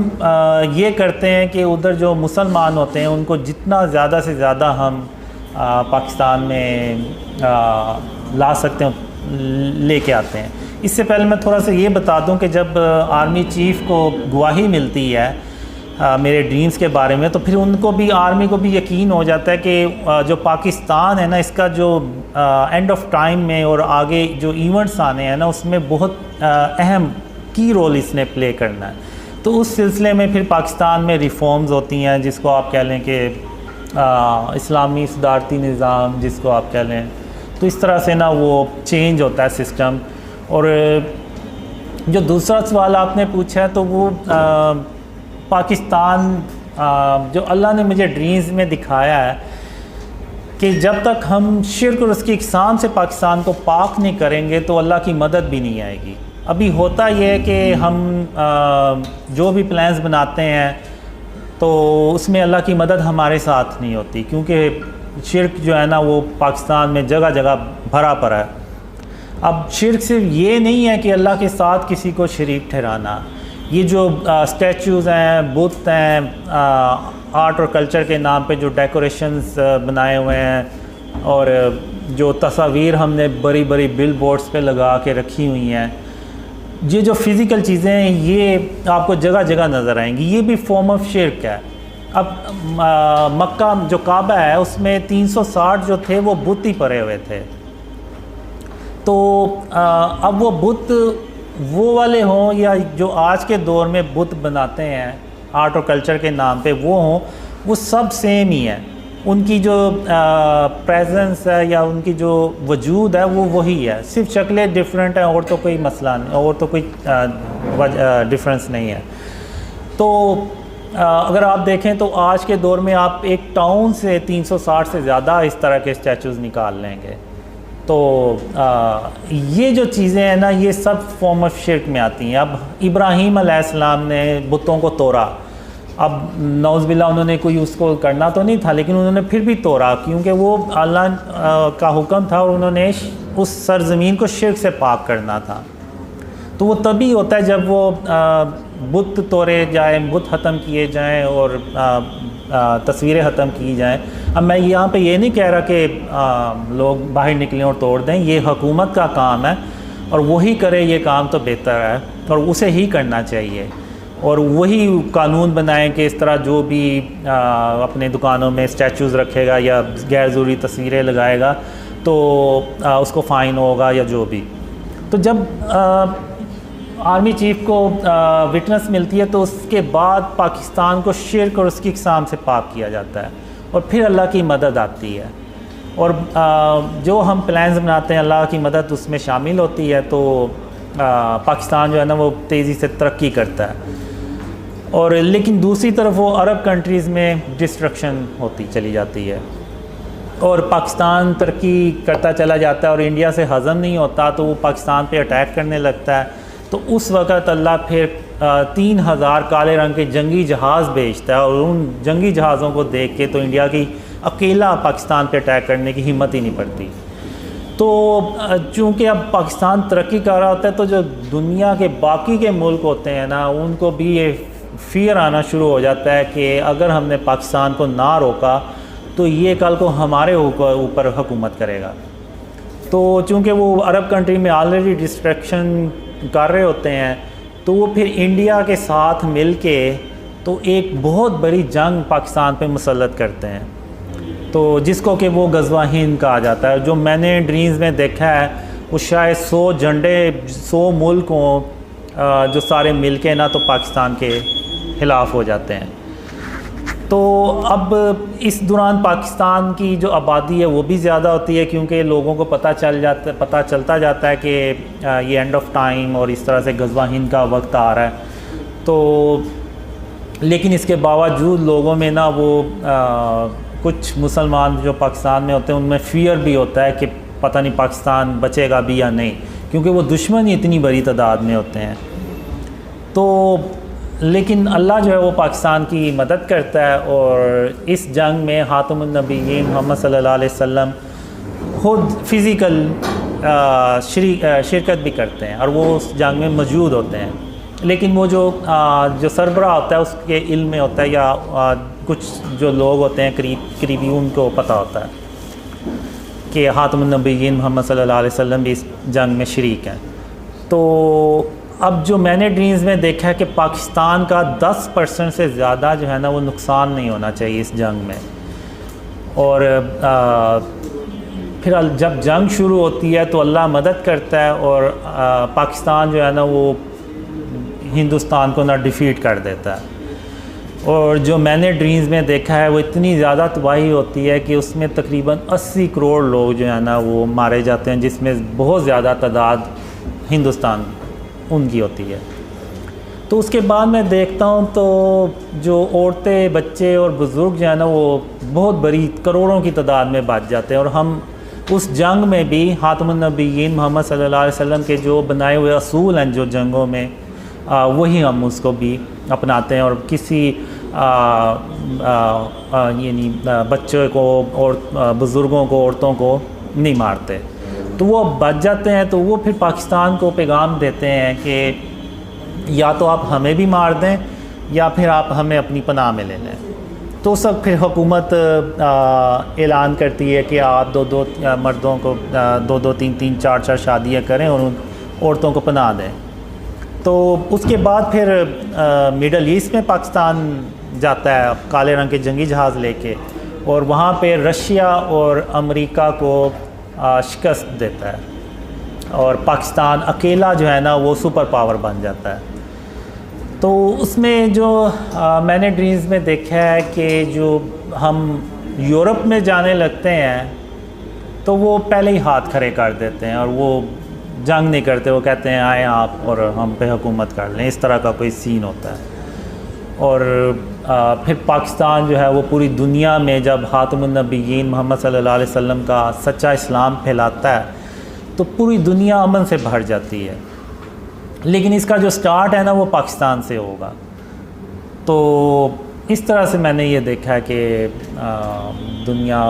ये करते हैं कि उधर जो मुसलमान होते हैं उनको जितना ज़्यादा से ज़्यादा हम पाकिस्तान में ला सकते हैं लेके आते हैं। इससे पहले मैं थोड़ा सा ये बता दूं कि जब आर्मी चीफ़ को गवाही मिलती है मेरे ड्रीम्स के बारे में, तो फिर उनको भी आर्मी को भी यकीन हो जाता है कि जो पाकिस्तान है ना इसका जो एंड ऑफ टाइम में और आगे जो इवेंट्स आने हैं ना उसमें बहुत अहम की रोल इसने प्ले करना है। तो उस सिलसिले में फिर पाकिस्तान में रिफॉर्म्स होती हैं, जिसको आप कह लें कि इस्लामी सदारती निज़ाम जिसको आप कह लें। तो इस तरह से ना वो चेंज होता है सिस्टम। और जो दूसरा सवाल आपने पूछा है तो वो पाकिस्तान जो अल्लाह ने मुझे ड्रीम्स में दिखाया है कि जब तक हम शिर्क और उसकी इकसाम से पाकिस्तान को पाक नहीं करेंगे तो अल्लाह की मदद भी नहीं आएगी। अभी होता यह है कि हम जो भी प्लान्स बनाते हैं तो उसमें अल्लाह की मदद हमारे साथ नहीं होती, क्योंकि शिर्क जो है ना वो पाकिस्तान में जगह जगह भरा पड़ा है। अब शिर्क सिर्फ ये नहीं है कि अल्लाह के साथ किसी को शरीक ठहराना, ये जो स्टैचूज़ हैं, बुत हैं, आर्ट और कल्चर के नाम पे जो डेकोरेशंस बनाए हुए हैं और जो तस्वीर हमने बड़ी बड़ी बिल बोर्ड्स पर लगा के रखी हुई हैं, ये जो फ़िज़िकल चीज़ें हैं ये आपको जगह जगह नज़र आएंगी, ये भी फॉर्म ऑफ शिर्क है। अब मक्का जो काबा है उसमें 360 जो थे वो बुत ही पड़े हुए थे, तो अब वो बुत वो वाले हों या जो आज के दौर में बुत बनाते हैं आर्ट और कल्चर के नाम पे वो हों, वो सब सेम ही है। उनकी जो प्रेजेंस है या उनकी जो वजूद है वो वही है, सिर्फ शक्लें डिफरेंट हैं और तो कोई मसला नहीं, और तो कोई डिफरेंस नहीं है। तो अगर आप देखें तो आज के दौर में आप एक टाउन से 360 से ज़्यादा इस तरह के स्टैचूज़ निकाल लेंगे। तो ये जो चीज़ें हैं ना ये सब फॉर्म ऑफ शिर्क में आती हैं। अब इब्राहीम अलैहिस्सलाम ने बुतों को तोड़ा, अब नौज़बिल्ला उन्होंने कोई उसको करना तो नहीं था लेकिन उन्होंने फिर भी तोड़ा, क्योंकि वो अल्लाह का हुक्म था और उन्होंने उस सरज़मीन को शिर्क से पाक करना था। तो वो तभी होता है जब वो बुत तोड़े जाए, बुत ख़त्म किए जाएं और तस्वीरें ख़त्म की जाएं। अब मैं यहाँ पे ये नहीं कह रहा कि लोग बाहर निकलें और तोड़ दें, ये हुकूमत का काम है और वही करे ये काम तो बेहतर है और उसे ही करना चाहिए, और वही कानून बनाएं कि इस तरह जो भी अपने दुकानों में स्टैचूज़ रखेगा या गैर ज़रूरी तस्वीरें लगाएगा तो उसको फ़ाइन होगा या जो भी। तो जब आर्मी चीफ़ को विटनेस मिलती है तो उसके बाद पाकिस्तान को शिर्क और उसकी इकसाम से पाक किया जाता है और फिर अल्लाह की मदद आती है, और जो हम प्लान्स बनाते हैं अल्लाह की मदद उसमें शामिल होती है। तो पाकिस्तान जो है ना वो तेज़ी से तरक्की करता है, और लेकिन दूसरी तरफ वो अरब कंट्रीज़ में डिस्ट्रक्शन होती चली जाती है और पाकिस्तान तरक्की करता चला जाता है और इंडिया से हज़म नहीं होता तो वो पाकिस्तान पे अटैक करने लगता है। तो उस वक़्त अल्लाह फिर 3000 काले रंग के जंगी जहाज़ भेजता है, और उन जंगी जहाज़ों को देख के तो इंडिया की अकेला पाकिस्तान पे अटैक करने की हिम्मत ही नहीं पड़ती। तो चूँकि अब पाकिस्तान तरक्की कर रहा होता है तो जो दुनिया के बाकी के मुल्क होते हैं ना उनको भी ये फ़ियर आना शुरू हो जाता है कि अगर हमने पाकिस्तान को ना रोका तो ये कल को हमारे ऊपर हुकूमत करेगा। तो चूँकि वो अरब कंट्री में ऑलरेडी डिस्ट्रक्शन कर रहे होते हैं तो वो फिर इंडिया के साथ मिल के तो एक बहुत बड़ी जंग पाकिस्तान पे मुसल्लत करते हैं, तो जिसको कि वो गज़वा हिंद कहा जाता है। जो मैंने ड्रीम्स में देखा है वो शायद 100 झंडे 100 मुल्क हों जो सारे मिल के ना तो पाकिस्तान के ख़िलाफ़ हो जाते हैं। तो अब इस दौरान पाकिस्तान की जो आबादी है वो भी ज़्यादा होती है, क्योंकि लोगों को पता चलता जाता है कि ये एंड ऑफ टाइम और इस तरह से गज़वा हिंद का वक्त आ रहा है। तो लेकिन इसके बावजूद लोगों में ना वो कुछ मुसलमान जो पाकिस्तान में होते हैं उनमें फ़ियर भी होता है कि पता नहीं पाकिस्तान बचेगा भी या नहीं, क्योंकि वो दुश्मन ही इतनी बड़ी तादाद में होते हैं। तो लेकिन अल्लाह जो है वो पाकिस्तान की मदद करता है, और इस जंग में ख़ातमुन नबिय्यीन मोहम्मद सल्लल्लाहु अलैहि वसल्लम खुद फ़िज़िकल शिरकत भी करते हैं और वो उस जंग में मौजूद होते हैं। लेकिन वो जो सरबराह होता है उसके इल्म में होता है, या कुछ जो लोग होते हैं करीबी उनको पता होता है कि ख़ातमुन नबिय्यीन मोहम्मद सल्लल्लाहु अलैहि वसल्लम भी इस जंग में शरीक हैं। तो अब जो मैंने ड्रीम्स में देखा है कि पाकिस्तान का 10% से ज़्यादा जो है ना वो नुकसान नहीं होना चाहिए इस जंग में, और फिर जब जंग शुरू होती है तो अल्लाह मदद करता है और पाकिस्तान जो है ना वो हिंदुस्तान को ना डिफ़ीट कर देता है। और जो मैंने ड्रीम्स में देखा है वो इतनी ज़्यादा तबाही होती है कि उसमें तकरीबन 80 करोड़ लोग जो है ना वो मारे जाते हैं, जिसमें बहुत ज़्यादा तादाद हिंदुस्तान उनकी होती है। तो उसके बाद मैं देखता हूँ तो जो औरतें, बच्चे और बुज़ुर्ग जो है ना, वो बहुत बड़ी करोड़ों की तादाद में बच जाते हैं। और हम उस जंग में भी ख़ातमुन नबिय्यीन मोहम्मद सल्लल्लाहु अलैहि वसल्लम के जो बनाए हुए असूल हैं जो जंगों में, वही हम उसको भी अपनाते हैं। और किसी यानी बच्चों को और बुज़ुर्गों को, औरतों को नहीं मारते। तो वो बच जाते हैं। तो वो फिर पाकिस्तान को पैगाम देते हैं कि या तो आप हमें भी मार दें या फिर आप हमें अपनी पनाह में ले लें। तो सब फिर हुकूमत ऐलान करती है कि आप दो मर्दों को 2-2, 3-3, 4-4 शादियाँ करें और उन औरतों को पनाह दें। तो उसके बाद फिर मिडल ईस्ट में पाकिस्तान जाता है काले रंग के जंगी जहाज़ लेके, और वहाँ पे रशिया और अमेरिका को शिकस्त देता है और पाकिस्तान अकेला जो है ना वो सुपर पावर बन जाता है। तो उसमें जो मैंने ड्रीम्स में देखा है कि जो हम यूरोप में जाने लगते हैं तो वो पहले ही हाथ खड़े कर देते हैं और वो जंग नहीं करते। वो कहते हैं आए आप और हम पे हुकूमत कर लें, इस तरह का कोई सीन होता है। और फिर पाकिस्तान जो है वो पूरी दुनिया में जब ख़ातमुन नबिय्यीन मोहम्मद सल्लल्लाहु अलैहि वसल्लम का सच्चा इस्लाम फैलाता है तो पूरी दुनिया अमन से भर जाती है। लेकिन इसका जो स्टार्ट है ना वो पाकिस्तान से होगा। तो इस तरह से मैंने ये देखा है कि दुनिया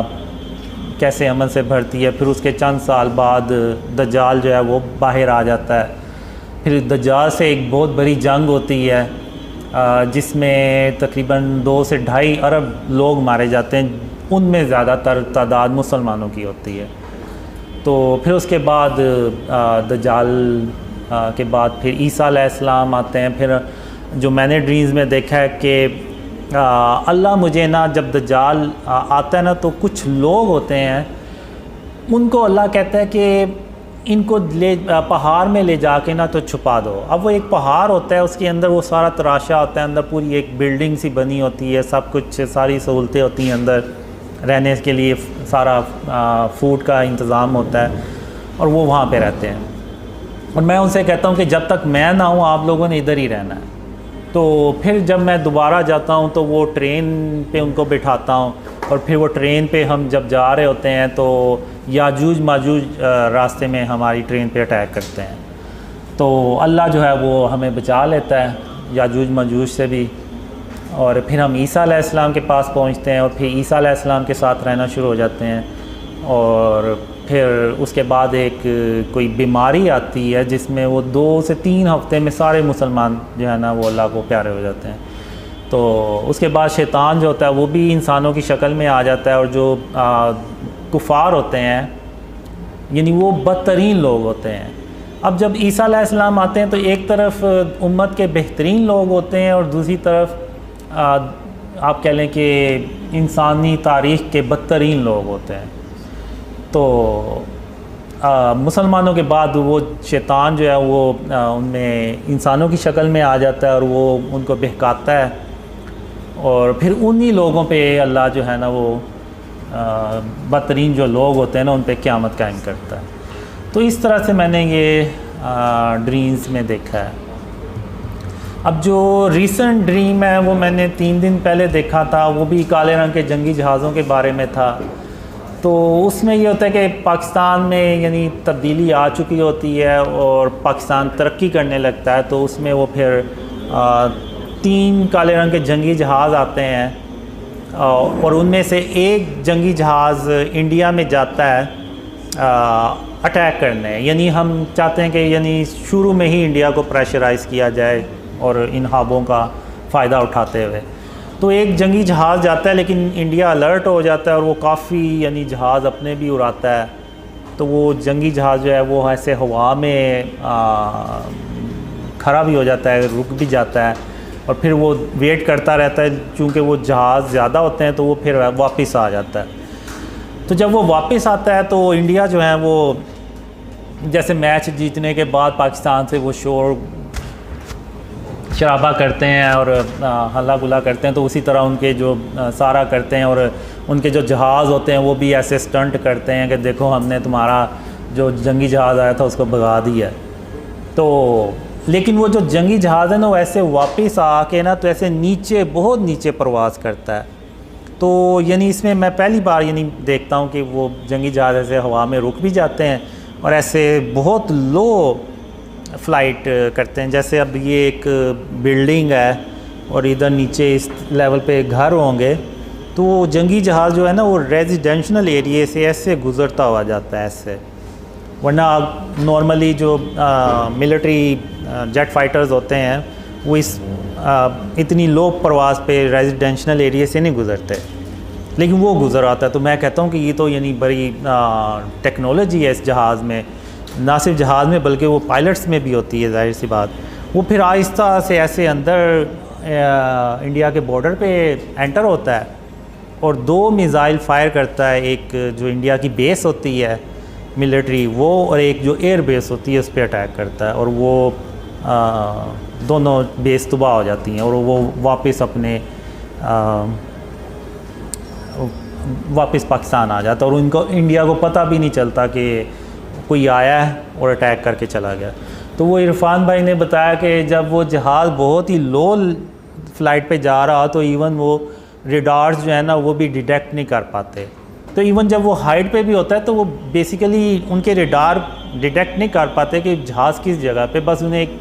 कैसे अमन से भरती है। फिर उसके चंद साल बाद दज्जाल जो है वो बाहर आ जाता है। फिर दज्जाल से एक बहुत बड़ी जंग होती है जिसमें तकरीबन 2 से 2.5 अरब लोग मारे जाते हैं। उनमें ज़्यादातर तादाद मुसलमानों की होती है। तो फिर उसके बाद दज्जाल के बाद फिर ईसा अलैहिस्सलाम आते हैं। फिर जो मैंने ड्रीम्स में देखा है कि अल्लाह मुझे ना जब दज्जाल आता है ना तो कुछ लोग होते हैं, उनको अल्लाह कहता है कि इनको ले पहाड़ में ले जाके ना तो छुपा दो। अब वो एक पहाड़ होता है, उसके अंदर वो सारा तराशा होता है, अंदर पूरी एक बिल्डिंग सी बनी होती है, सब कुछ सारी सहूलतें होती हैं, अंदर रहने के लिए सारा फूड का इंतज़ाम होता है और वो वहाँ पे रहते हैं। और मैं उनसे कहता हूँ कि जब तक मैं ना हूँ आप लोगों ने इधर ही रहना है। तो फिर जब मैं दोबारा जाता हूँ तो वो ट्रेन पे उनको बिठाता हूँ और फिर वो ट्रेन पे हम जब जा रहे होते हैं तो याजूज माजूज रास्ते में हमारी ट्रेन पे अटैक करते हैं। तो अल्लाह जो है वो हमें बचा लेता है याजूज माजूज से भी। और फिर हम ईसा अलैहिस्सलाम के पास पहुँचते हैं और फिर ईसा अलैहिस्सलाम के साथ रहना शुरू हो जाते हैं। और फिर उसके बाद एक कोई बीमारी आती है जिसमें वो 2 से 3 हफ्ते में सारे मुसलमान जो है ना वो अल्लाह को प्यारे हो जाते हैं। तो उसके बाद शैतान जो होता है वो भी इंसानों की शक्ल में आ जाता है और जो कुफार होते हैं यानी वो बदतरीन लोग होते हैं। अब जब ईसा अलैहिस्सलाम आते हैं तो एक तरफ उम्मत के बेहतरीन लोग होते हैं और दूसरी तरफ आप कह लें कि इंसानी तारीख़ के बदतरीन लोग होते हैं। तो मुसलमानों के बाद वो शैतान जो है वो उनमें इंसानों की शक्ल में आ जाता है और वो उनको बहकाता है और फिर उन्हीं लोगों पे अल्लाह जो है ना वो बदतरीन जो लोग होते हैं ना उन पे क़यामत कायम करता है। तो इस तरह से मैंने ये ड्रीम्स में देखा है। अब जो रीसेंट ड्रीम है वो मैंने 3 दिन पहले देखा था, वो भी काले रंग के जंगी जहाज़ों के बारे में था। तो उसमें ये होता है कि पाकिस्तान में यानी तब्दीली आ चुकी होती है और पाकिस्तान तरक्की करने लगता है। तो उसमें वो फिर 3 काले रंग के जंगी जहाज़ आते हैं और उनमें से एक जंगी जहाज़ इंडिया में जाता है अटैक करने। यानी हम चाहते हैं कि यानी शुरू में ही इंडिया को प्रेशराइज़ किया जाए और इन ख्वाबों का फ़ायदा उठाते हुए। तो एक जंगी जहाज़ जाता है लेकिन इंडिया अलर्ट हो जाता है और वो काफ़ी यानी जहाज़ अपने भी उड़ाता है। तो वो जंगी जहाज़ जो है वो ऐसे हवा में खड़ा भी हो जाता है, रुक भी जाता है और फिर वो वेट करता रहता है। चूँकि वो जहाज़ ज़्यादा होते हैं तो वो फिर वापस आ जाता है। तो जब वो वापस आता है तो इंडिया जो है वो जैसे मैच जीतने के बाद पाकिस्तान से वो शोर शराबा करते हैं और हल्ला गुल्ला करते हैं, तो उसी तरह उनके जो सारा करते हैं और उनके जो जहाज़ होते हैं वो भी ऐसे स्टंट करते हैं कि देखो हमने तुम्हारा जो जंगी जहाज़ आया था उसको भगा दिया। तो लेकिन वो जो जंगी जहाज़ है ना वो ऐसे वापस आके ना तो ऐसे नीचे बहुत नीचे परवाज़ करता है। तो यानी इसमें मैं पहली बार यानी देखता हूँ कि वो जंगी जहाज़ ऐसे हवा में रुक भी जाते हैं और ऐसे बहुत लो फ्लाइट करते हैं। जैसे अब ये एक बिल्डिंग है और इधर नीचे इस लेवल पे घर होंगे, तो वो जंगी जहाज़ जो है ना वो रेजिडेंशल एरिए से ऐसे गुज़रता हुआ जाता है ऐसे। वरना नॉर्मली जो मिलिट्री जेट फाइटर्स होते हैं वो इतनी लो परवाज़ पे रेजिडेंशल एरिया से नहीं गुज़रते, लेकिन वो गुज़र आता है। तो मैं कहता हूँ कि ये तो यानी बड़ी टेक्नोलॉजी है इस जहाज़ में, ना सिर्फ जहाज़ में बल्कि वो पायलट्स में भी होती है, जाहिर सी बात। वो फिर आहिस्ता से ऐसे अंदर इंडिया के बॉर्डर पे एंटर होता है और 2 मिज़ाइल फायर करता है, एक जो इंडिया की बेस होती है मिलिट्री वो, और एक जो एयर बेस होती है उस पर अटैक करता है, और वो दोनों बेस तबाह हो जाती हैं और वो वापस अपने वापस पाकिस्तान आ जाता है, और उनको इंडिया को पता भी नहीं चलता कि कोई आया है और अटैक करके चला गया। तो वो इरफान भाई ने बताया कि जब वो जहाज़ बहुत ही लो फ्लाइट पे जा रहा तो इवन वो रेडार्स जो है ना वो भी डिटेक्ट नहीं कर पाते। तो इवन जब वो हाइट पे भी होता है तो वो बेसिकली उनके रेडार डिटेक्ट नहीं कर पाते कि जहाज़ किस जगह पे, बस उन्हें एक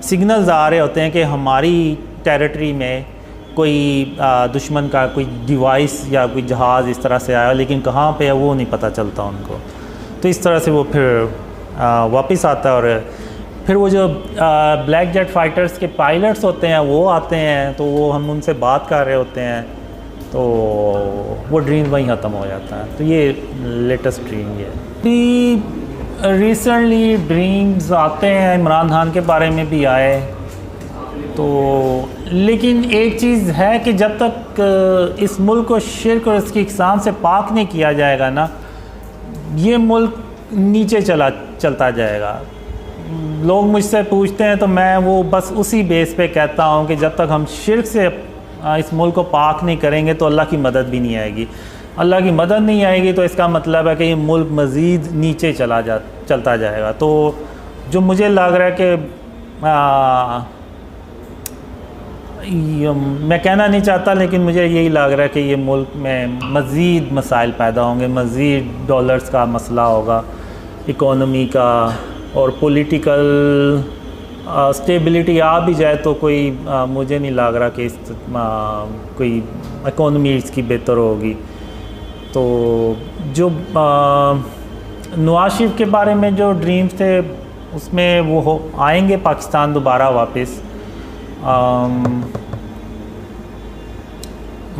सिग्नल्स आ रहे होते हैं कि हमारी टेरिटरी में कोई दुश्मन का कोई डिवाइस या कोई जहाज़ इस तरह से आया, लेकिन कहाँ पे है वो नहीं पता चलता उनको। तो इस तरह से वो फिर वापस आता है, और फिर वो जो ब्लैक जेट फाइटर्स के पायलट्स होते हैं वो आते हैं, तो वो हम उनसे बात कर रहे होते हैं, तो वो ड्रीम वहीं ख़त्म हो जाता है। तो ये लेटेस्ट ड्रीम ये है। रिसेंटली ड्रीम्स आते हैं, इमरान खान के बारे में भी आए, तो लेकिन एक चीज़ है कि जब तक इस मुल्क को शिर्क और इसकी इक़साम से पाक नहीं किया जाएगा ना, ये मुल्क नीचे चलता जाएगा। लोग मुझसे पूछते हैं तो मैं वो बस उसी बेस पे कहता हूँ कि जब तक हम शिर्क से इस मुल्क को पाक नहीं करेंगे तो अल्लाह की मदद भी नहीं आएगी। अल्लाह की मदद नहीं आएगी तो इसका मतलब है कि ये मुल्क मज़ीद नीचे चलता जाएगा। तो जो मुझे लग रहा है कि मैं कहना नहीं चाहता, लेकिन मुझे यही लग रहा है कि ये मुल्क में मज़ीद मसाइल पैदा होंगे, मज़ीद डॉलर्स का मसला होगा, इकोनॉमी का और पॉलिटिकल स्टेबिलिटी आ भी जाए तो कोई मुझे नहीं लग रहा कि कोई इकोनॉमी इसकी बेहतर होगी। तो जो नवाज शरीफ के बारे में जो ड्रीम्स थे उसमें वो आएंगे पाकिस्तान दोबारा वापस,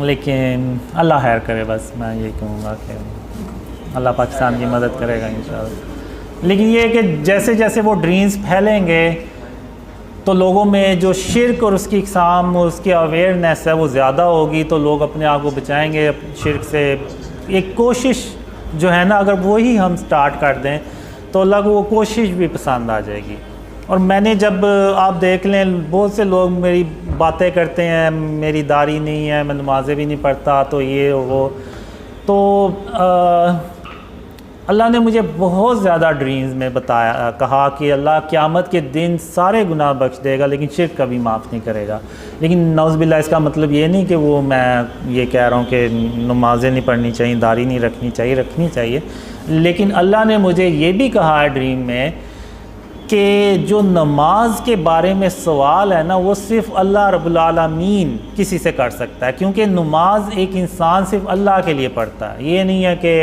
लेकिन अल्लाह खैर करे, बस मैं ये कहूँगा कि अल्लाह पाकिस्तान की मदद करेगा इंशाअल्लाह। लेकिन ये है कि जैसे जैसे वो ड्रीम्स फैलेंगे तो लोगों में जो शिर्क और उसकी इक़साम और उसकी अवेयरनेस है वो ज़्यादा होगी, तो लोग अपने आप को बचाएंगे शिर्क से। एक कोशिश जो है ना, अगर वही हम स्टार्ट कर दें तो अल्लाह को वो कोशिश भी पसंद आ जाएगी। और मैंने जब आप देख लें बहुत से लोग मेरी बातें करते हैं, मेरी दाढ़ी नहीं है, मैं नमाज़ें भी नहीं पढ़ता, तो ये वो, तो अल्लाह ने मुझे बहुत ज़्यादा ड्रीम्स में बताया, कहा कि अल्लाह क़यामत के दिन सारे गुनाह बख्श देगा लेकिन शिर्क कभी माफ़ नहीं करेगा। लेकिन नौज़ुबिल्लाह इसका मतलब ये नहीं कि वो मैं ये कह रहा हूँ कि नमाज़ें नहीं पढ़नी चाहिए, दाढ़ी नहीं रखनी चाहिए, रखनी चाहिए। लेकिन अल्लाह ने मुझे ये भी कहा है ड्रीम में कि जो नमाज के बारे में सवाल है ना वो सिर्फ़ अल्लाह रब्बुल आलमीन किसी से कर सकता है, क्योंकि नमाज एक इंसान सिर्फ़ अल्लाह के लिए पढ़ता है। ये नहीं है कि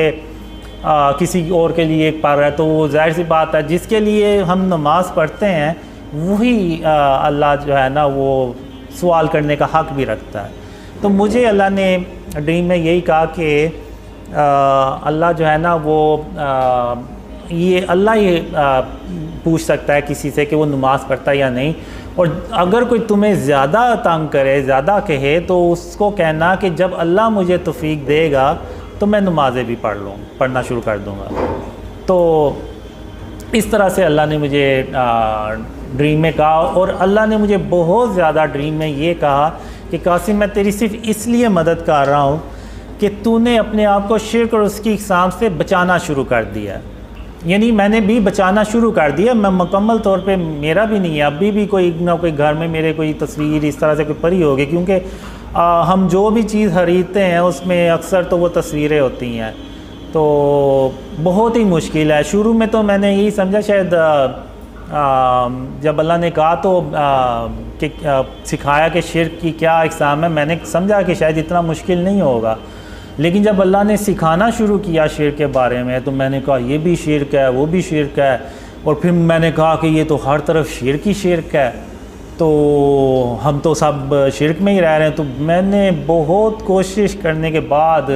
किसी और के लिए पढ़ रहा है, तो वो ज़ाहिर सी बात है जिसके लिए हम नमाज़ पढ़ते हैं वही अल्लाह जो है ना वो सवाल करने का हक़ भी रखता है। तो मुझे अल्लाह ने ड्रीम में यही कहा कि अल्लाह जो है ना वो ये अल्लाह ये पूछ सकता है किसी से कि वो नमाज़ पढ़ता है या नहीं, और अगर कोई तुम्हें ज़्यादा तंग करे, ज़्यादा कहे, तो उसको कहना कि जब अल्लाह मुझे तौफ़ीक देगा तो मैं नमाज़ें भी पढ़ना शुरू कर दूँगा। तो इस तरह से अल्लाह ने मुझे ड्रीम में कहा, और अल्लाह ने मुझे बहुत ज़्यादा ड्रीम में ये कहा कि कासिम मैं तेरी सिर्फ़ इसलिए मदद कर रहा हूँ कि तूने अपने आप को शिर्क और उसकी इक़साम से बचाना शुरू कर दिया। यानी मैंने भी बचाना शुरू कर दिया। मैं मुकम्मल तौर पे मेरा भी नहीं है, अभी भी कोई ना कोई घर में मेरे कोई तस्वीर इस तरह से कोई पड़ी होगी, क्योंकि हम जो भी चीज़ खरीदते हैं उसमें अक्सर तो वो तस्वीरें होती हैं। तो बहुत ही मुश्किल है। शुरू में तो मैंने यही समझा शायद जब अल्लाह ने कहा तो कि सिखाया कि शिर्क की क्या इक़साम है, मैंने समझा कि शायद इतना मुश्किल नहीं होगा। लेकिन जब अल्लाह ने सिखाना शुरू किया शिर्क के बारे में तो मैंने कहा ये भी शिर्क है, वो भी शिर्क है, और फिर मैंने कहा कि ये तो हर तरफ शिर्क ही शिर्क है, तो हम तो सब शिर्क में ही रह रहे हैं। तो मैंने बहुत कोशिश करने के बाद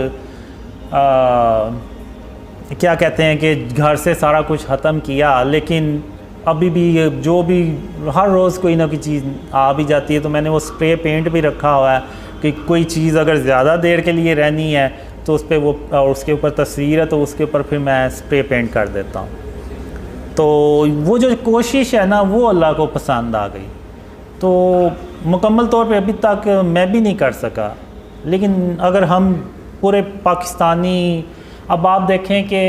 क्या कहते हैं कि घर से सारा कुछ ख़त्म किया, लेकिन अभी भी जो भी हर रोज़ कोई ना कोई चीज़ आ भी जाती है। तो मैंने वो स्प्रे पेंट भी रखा हुआ है कि कोई चीज़ अगर ज़्यादा देर के लिए रहनी है तो उस पर वो, और उसके ऊपर तस्वीर है तो उसके ऊपर फिर मैं स्प्रे पेंट कर देता हूँ। तो वो जो कोशिश है ना वो अल्लाह को पसंद आ गई। तो मुकम्मल तौर पे अभी तक मैं भी नहीं कर सका, लेकिन अगर हम पूरे पाकिस्तानी, अब आप देखें कि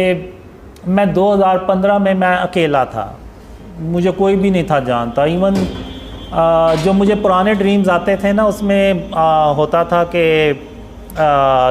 मैं 2015 में मैं अकेला था, मुझे कोई भी नहीं था जानता। इवन जो मुझे पुराने ड्रीम्स आते थे ना उसमें होता था कि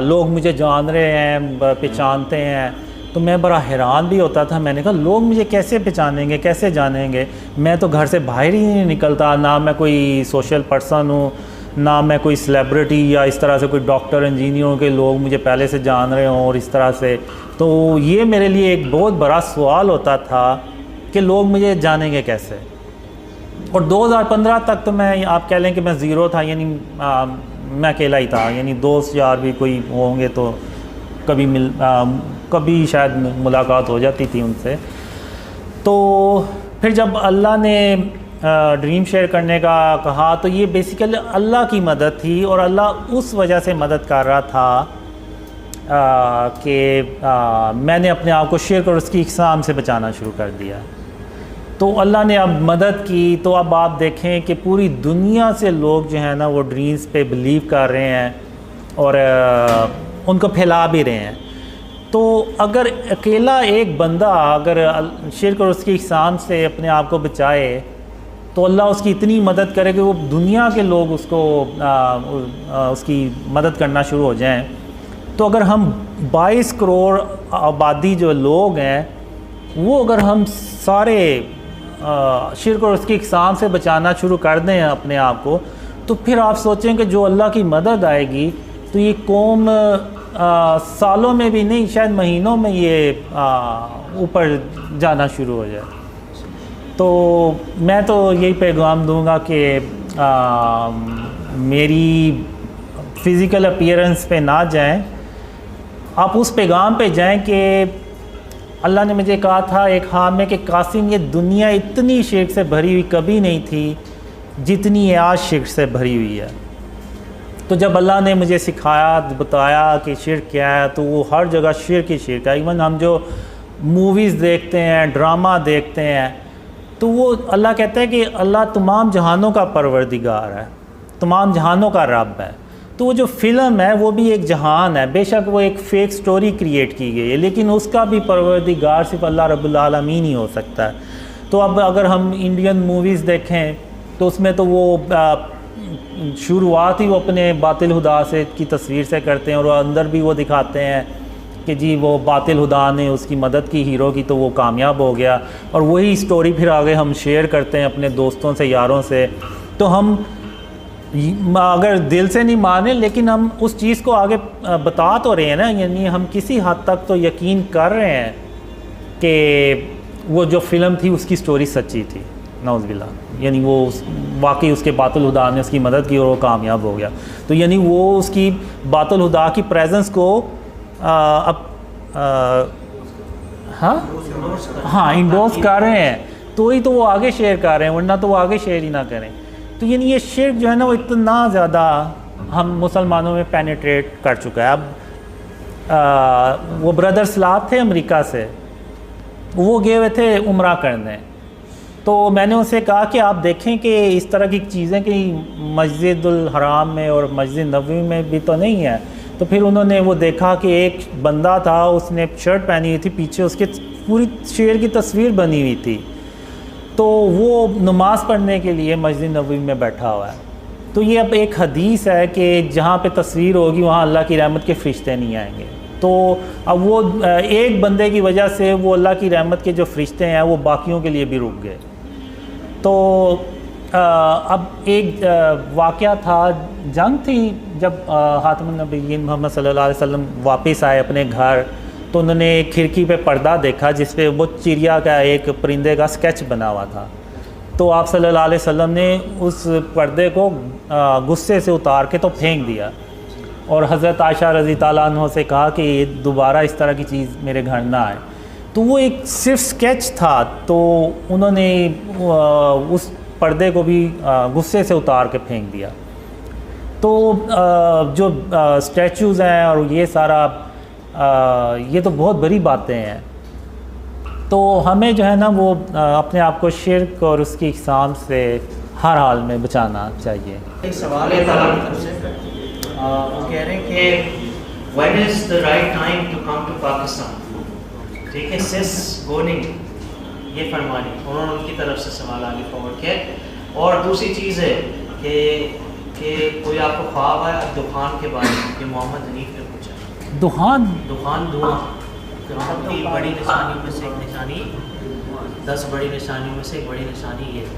लोग मुझे जान रहे हैं, पहचानते हैं, तो मैं बड़ा हैरान भी होता था। मैंने कहा लोग मुझे कैसे पहचानेंगे, कैसे जानेंगे, मैं तो घर से बाहर ही नहीं निकलता, ना मैं कोई सोशल पर्सन हूँ, ना मैं कोई सेलिब्रिटी या इस तरह से कोई डॉक्टर इंजीनियरों के लोग मुझे पहले से जान रहे हों और इस तरह से। तो ये मेरे लिए एक बहुत बड़ा सवाल होता था कि लोग मुझे जानेंगे कैसे। और 2015 तक तो मैं, आप कह लें कि मैं ज़ीरो था, यानी मैं अकेला ही था, यानी दोस्त यार भी कोई होंगे तो कभी शायद मुलाकात हो जाती थी उनसे। तो फिर जब अल्लाह ने ड्रीम शेयर करने का कहा तो ये बेसिकली अल्लाह की मदद थी, और अल्लाह उस वजह से मदद कर रहा था कि मैंने अपने आप को शिर्क और उसकी इक़साम से बचाना शुरू कर दिया। तो अल्लाह ने अब मदद की, तो अब आप देखें कि पूरी दुनिया से लोग जो हैं ना वो ड्रीम्स पे बिलीव कर रहे हैं और उनको फैला भी रहे हैं। तो अगर अकेला एक बंदा अगर शिर्क और उसकी इक़साम से अपने आप को बचाए तो अल्लाह उसकी इतनी मदद करे कि वो दुनिया के लोग उसको उसकी मदद करना शुरू हो जाएं। तो अगर हम 22 करोड़ आबादी जो लोग हैं वो अगर हम सारे शिर्क और उसकी इक़साम से बचाना शुरू कर दें अपने आप को, तो फिर आप सोचें कि जो अल्लाह की मदद आएगी तो ये कौम सालों में भी नहीं शायद महीनों में ये ऊपर जाना शुरू हो जाए। तो मैं तो यही पैगाम दूंगा कि मेरी फ़िज़िकल अपीयरेंस पे ना जाएं, आप उस पैगाम पे जाएं कि अल्लाह ने मुझे कहा था एक हाँ में कि कासिम ये दुनिया इतनी शिर्क से भरी हुई कभी नहीं थी जितनी ये आज शिर्क से भरी हुई है। तो जब अल्लाह ने मुझे सिखाया, बताया कि शिर्क क्या है, तो वो हर जगह शिर्क ही शिर्क है। इवन हम जो मूवीज़ देखते हैं, ड्रामा देखते हैं, तो वो अल्लाह कहता है कि अल्लाह तमाम जहानों का परवरदिगार है, तमाम जहानों का रब है। तो वो जो फ़िल्म है वो भी एक जहान है, बेशक वो एक फ़ेक स्टोरी क्रिएट की गई है, लेकिन उसका भी परवरदिगार सिर्फ अल्लाह रब्बुल आलमीन ही हो सकता है। तो अब अगर हम इंडियन मूवीज़ देखें तो उसमें तो वो शुरुआत ही वो अपने बातिल हुदा से की तस्वीर से करते हैं, और अंदर भी वो दिखाते हैं कि जी वो बातिल हुदा ने उसकी मदद की हीरो की तो वो कामयाब हो गया, और वही स्टोरी फिर आगे हम शेयर करते हैं अपने दोस्तों से, यारों से। तो हम अगर दिल से नहीं माने लेकिन हम उस चीज़ को आगे बता तो रहे हैं ना, यानी हम किसी हद तक तो यकीन कर रहे हैं कि वो जो फ़िल्म थी उसकी स्टोरी सच्ची थी, नौज़बिल्लाह, यानी वो वाकई उसके बातिल हुदा ने उसकी मदद की और वो कामयाब हो गया। तो यानी वो उसकी बातिल हुदा की प्रेजेंस को हाँ इंडोर्स कर रहे हैं, तो ही तो वो आगे शेयर कर रहे हैं, वरना तो वो आगे शेयर ही ना करें। तो यानी ये शिर्क जो है ना वो इतना ज़्यादा हम मुसलमानों में पेनिट्रेट कर चुका है। अब वो ब्रदर सलाद थे अमेरिका से, वो गए हुए थे उम्रा करने, तो मैंने उनसे कहा कि आप देखें कि इस तरह की चीज़ें कि मस्जिदुल हराम में और मस्जिद नबवी में भी तो नहीं है। तो फिर उन्होंने वो देखा कि एक बंदा था, उसने शर्ट पहनी हुई थी, पीछे उसके पूरी शेर की तस्वीर बनी हुई थी। तो वो नमाज़ पढ़ने के लिए मस्जिद नबवी में बैठा हुआ है। तो ये अब एक हदीस है कि जहाँ पे तस्वीर होगी वहाँ अल्लाह की रहमत के फ़रिश्ते नहीं आएंगे। तो अब वो एक बंदे की वजह से वो अल्लाह की रहमत के जो फ़रिश्ते हैं वो बाकियों के लिए भी रुक गए। तो अब एक वाक़या था, जंग थी, जब ख़ातमुन नबिय्यीन मोहम्मद सल्लल्लाहु अलैहि वसल्लम वापस आए अपने घर, तो उन्होंने खिड़की पे पर्दा देखा जिस पे वो चिड़िया का एक परिंदे का स्केच बना हुआ था। तो आप सल्लल्लाहु अलैहि वसल्लम ने उस पर्दे को गुस्से से उतार के तो फेंक दिया और हज़रत आयशा रज़ी ताला अन्हा से कहा कि दोबारा इस तरह की चीज़ मेरे घर ना आए। तो वो एक सिर्फ स्केच था, तो उन्होंने उस पर्दे को भी गुस्से से उतार के फेंक दिया। तो जो स्टैचूज़ हैं और ये सारा ये तो बहुत बड़ी बातें हैं। तो हमें जो है ना वो अपने आप को शिर्क और उसकी इक़साम से हर हाल में बचाना चाहिए। एक सवाल है तरफ से, वो कह रहे हैं कि when is the right time to come to Pakistan. ठीक है, सिस गोनिंग ये फरमानी, उन्होंने उनकी तरफ से सवाल आगे फॉरवर्ड किया। और दूसरी चीज़ है कि कोई आपको ख्वाब है दुखान के बारे में कि मोहम्मद हनीफ ने पूछा। दुखान धुआं क़यामत की बड़ी निशानियों में से एक निशानी, 10 बड़ी निशानियों में से एक बड़ी निशानी ये है।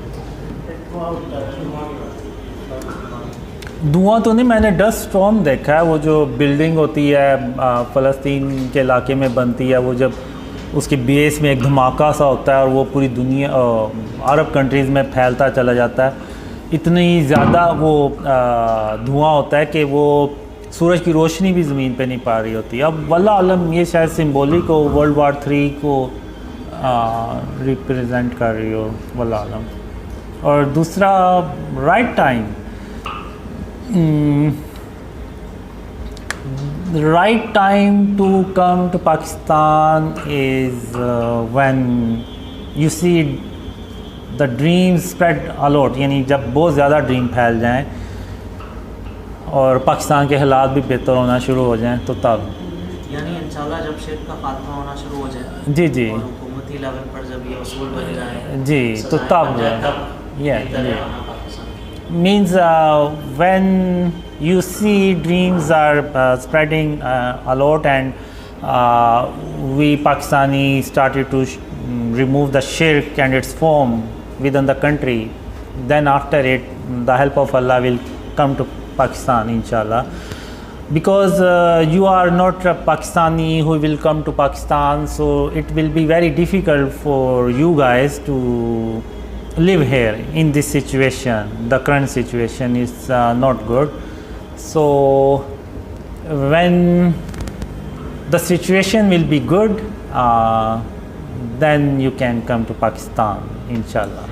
धुआं तो नहीं, मैंने डस्ट स्टॉर्म देखा है। वो जो बिल्डिंग होती है फ़लस्तीन के इलाके में बनती है, वो जब उसके बेस में एक धमाका सा होता है और वो पूरी दुनिया अरब कंट्रीज़ में फैलता चला जाता है। इतनी ज़्यादा वो धुआं होता है कि वो सूरज की रोशनी भी ज़मीन पे नहीं पा रही होती। अब वल्लाह आलम ये शायद सिंबॉलिक हो, वर्ल्ड वार 3 को रिप्रेजेंट कर रही हो, वल्लाह आलम। और दूसरा right time, the right time to come to Pakistan is when you see the dreams spread a lot, यानी जब बहुत ज़्यादा ड्रीम फैल जाएं और पाकिस्तान के हालात भी बेहतर होना शुरू हो जाएं, तो तब यानी इंशाल्लाह जब शिर्क का खात्मा होना शुरू हो जाए, जी जी, और हुकूमती लेवल पर जब ये उसूल बन जाए जी, तो तब means when you see dreams are spreading a lot and we Pakistani started to remove the shirk and its form within the country, then after it the help of Allah will come to Pakistan inshallah, because you are not a Pakistani who will come to Pakistan, so it will be very difficult for you guys to live here in this situation. The current situation is not good. So when the situation will be good, then you can come to Pakistan inshallah.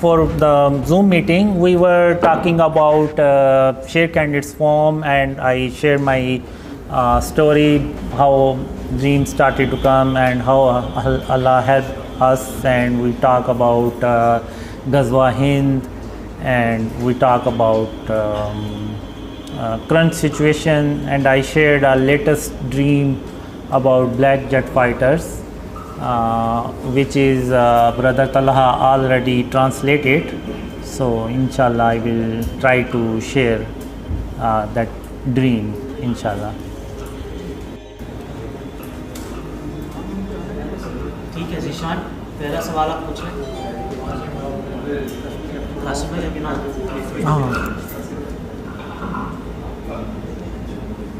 For the Zoom meeting, we were talking about shirk and its form, and I shared my story, how dreams started to come and how Allah helped us, and we talk about Ghazwa Hind, and we talk about current situation, and I shared our latest dream about black jet fighters, which is Brother Talha already translated. So inshallah I will try to share that dream inshallah. ठीक है ज़ीशान, पहला सवाल आप पूछ लें। कासिम भाई अभी ना।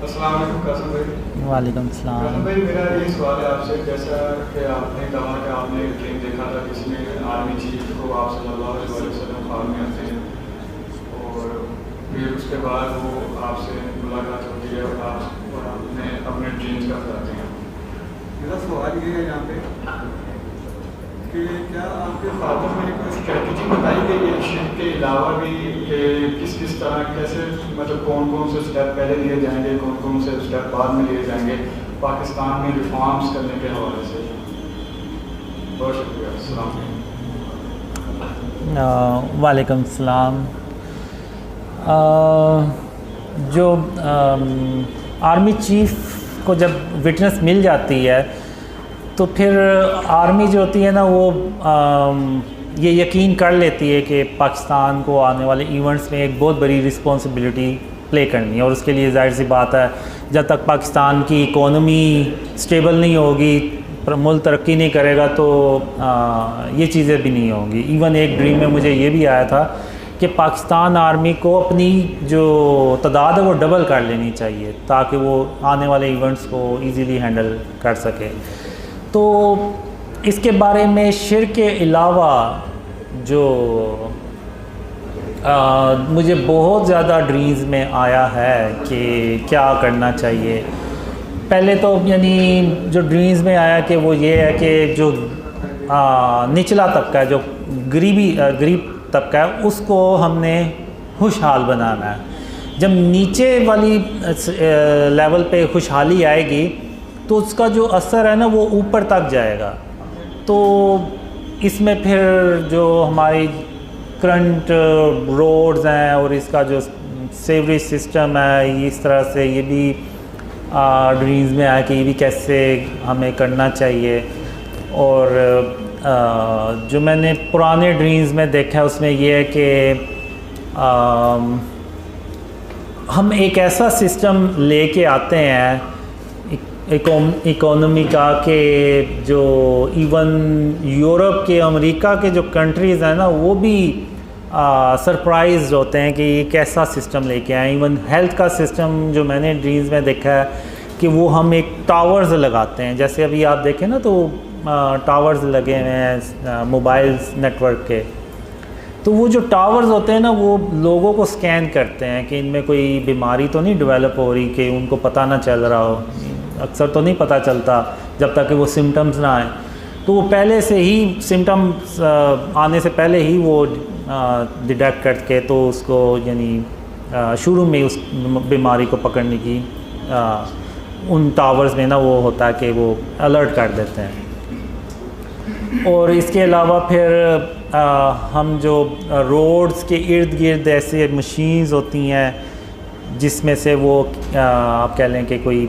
अस्सलाम वालेकुम कासिम भाई। वालेकुम सलाम। कासिम भाई, मेरा ये सवाल है आपसे, जैसा कि आपने कहा कि आपने ड्रीम देखा था जिसमें आर्मी चीफ को आप सल्लल्लाहु अलैहि वसल्लम ख्वाब में आते हैं और फिर उसके बाद वो आपसे मुलाकात होती है और आपने अपने ड्रीम्स का बताते हैं। मेरा सवाल ये है यहाँ पे कि क्या आपके ख्वाबों में कोई स्ट्रेटजी बताई गई है शिर्क के अलावा भी, किस किस तरह कैसे, मतलब कौन कौन से स्टेप पहले लिए जाएंगे, कौन कौन से स्टेप बाद में लिए जाएंगे पाकिस्तान में रिफॉर्म्स करने के हवाले से? बहुत शुक्रिया। अस्सलाम वालेकुम सलाम। जो आर्मी चीफ को जब विटनेस मिल जाती है तो फिर आर्मी जो होती है ना वो ये यकीन कर लेती है कि पाकिस्तान को आने वाले इवेंट्स में एक बहुत बड़ी रिस्पॉन्सिबिलिटी प्ले करनी है, और उसके लिए जाहिर सी बात है जब तक पाकिस्तान की इकोनॉमी स्टेबल नहीं होगी, मुल्क तरक्की नहीं करेगा तो ये चीज़ें भी नहीं होंगी। इवन एक ड्रीम में मुझे ये भी आया था कि पाकिस्तान आर्मी को अपनी जो तादाद है वो डबल कर लेनी चाहिए ताकि वो आने वाले इवेंट्स को इजीली हैंडल कर सके। तो इसके बारे में शिर्क के अलावा जो मुझे बहुत ज़्यादा ड्रीम्स में आया है कि क्या करना चाहिए। पहले तो यानी जो ड्रीम्स में आया कि वो ये है कि जो निचला तबका है, जो गरीब तबका है, उसको हमने खुशहाल बनाना है। जब नीचे वाली लेवल पे खुशहाली आएगी तो उसका जो असर है ना वो ऊपर तक जाएगा। तो इसमें फिर जो हमारी करंट रोड्स हैं और इसका जो सेवरेज सिस्टम है, इस तरह से ये भी ड्रीम्स में आया कि ये भी कैसे हमें करना चाहिए। और जो मैंने पुराने ड्रीम्स में देखा है उसमें ये है कि हम एक ऐसा सिस्टम लेके आते हैं इकोनॉमी का कि जो इवन यूरोप के, अमेरिका के जो कंट्रीज़ हैं ना वो भी सरप्राइज होते हैं कि ये कैसा सिस्टम लेके आए। इवन हेल्थ का सिस्टम जो मैंने ड्रीम्स में देखा है कि वो हम एक टावर्स लगाते हैं, जैसे अभी आप देखें ना तो टावर्स लगे हुए हैं मोबाइल नेटवर्क के, तो वो जो टावर्स होते हैं ना वो लोगों को स्कैन करते हैं कि इनमें कोई बीमारी तो नहीं डेवलप हो रही कि उनको पता ना चल रहा हो। अक्सर तो नहीं पता चलता जब तक कि वो सिम्टम्स ना आए, तो वो पहले से ही सिम्टम्स आने से पहले ही वो डिटेक्ट करके तो उसको यानी शुरू में उस बीमारी को पकड़ने की उन टावर्स में ना वो होता है कि वो अलर्ट कर देते हैं। और इसके अलावा फिर हम जो रोड्स के इर्द गिर्द ऐसे मशीन्स होती हैं जिसमें से वो आप कह लें कि कोई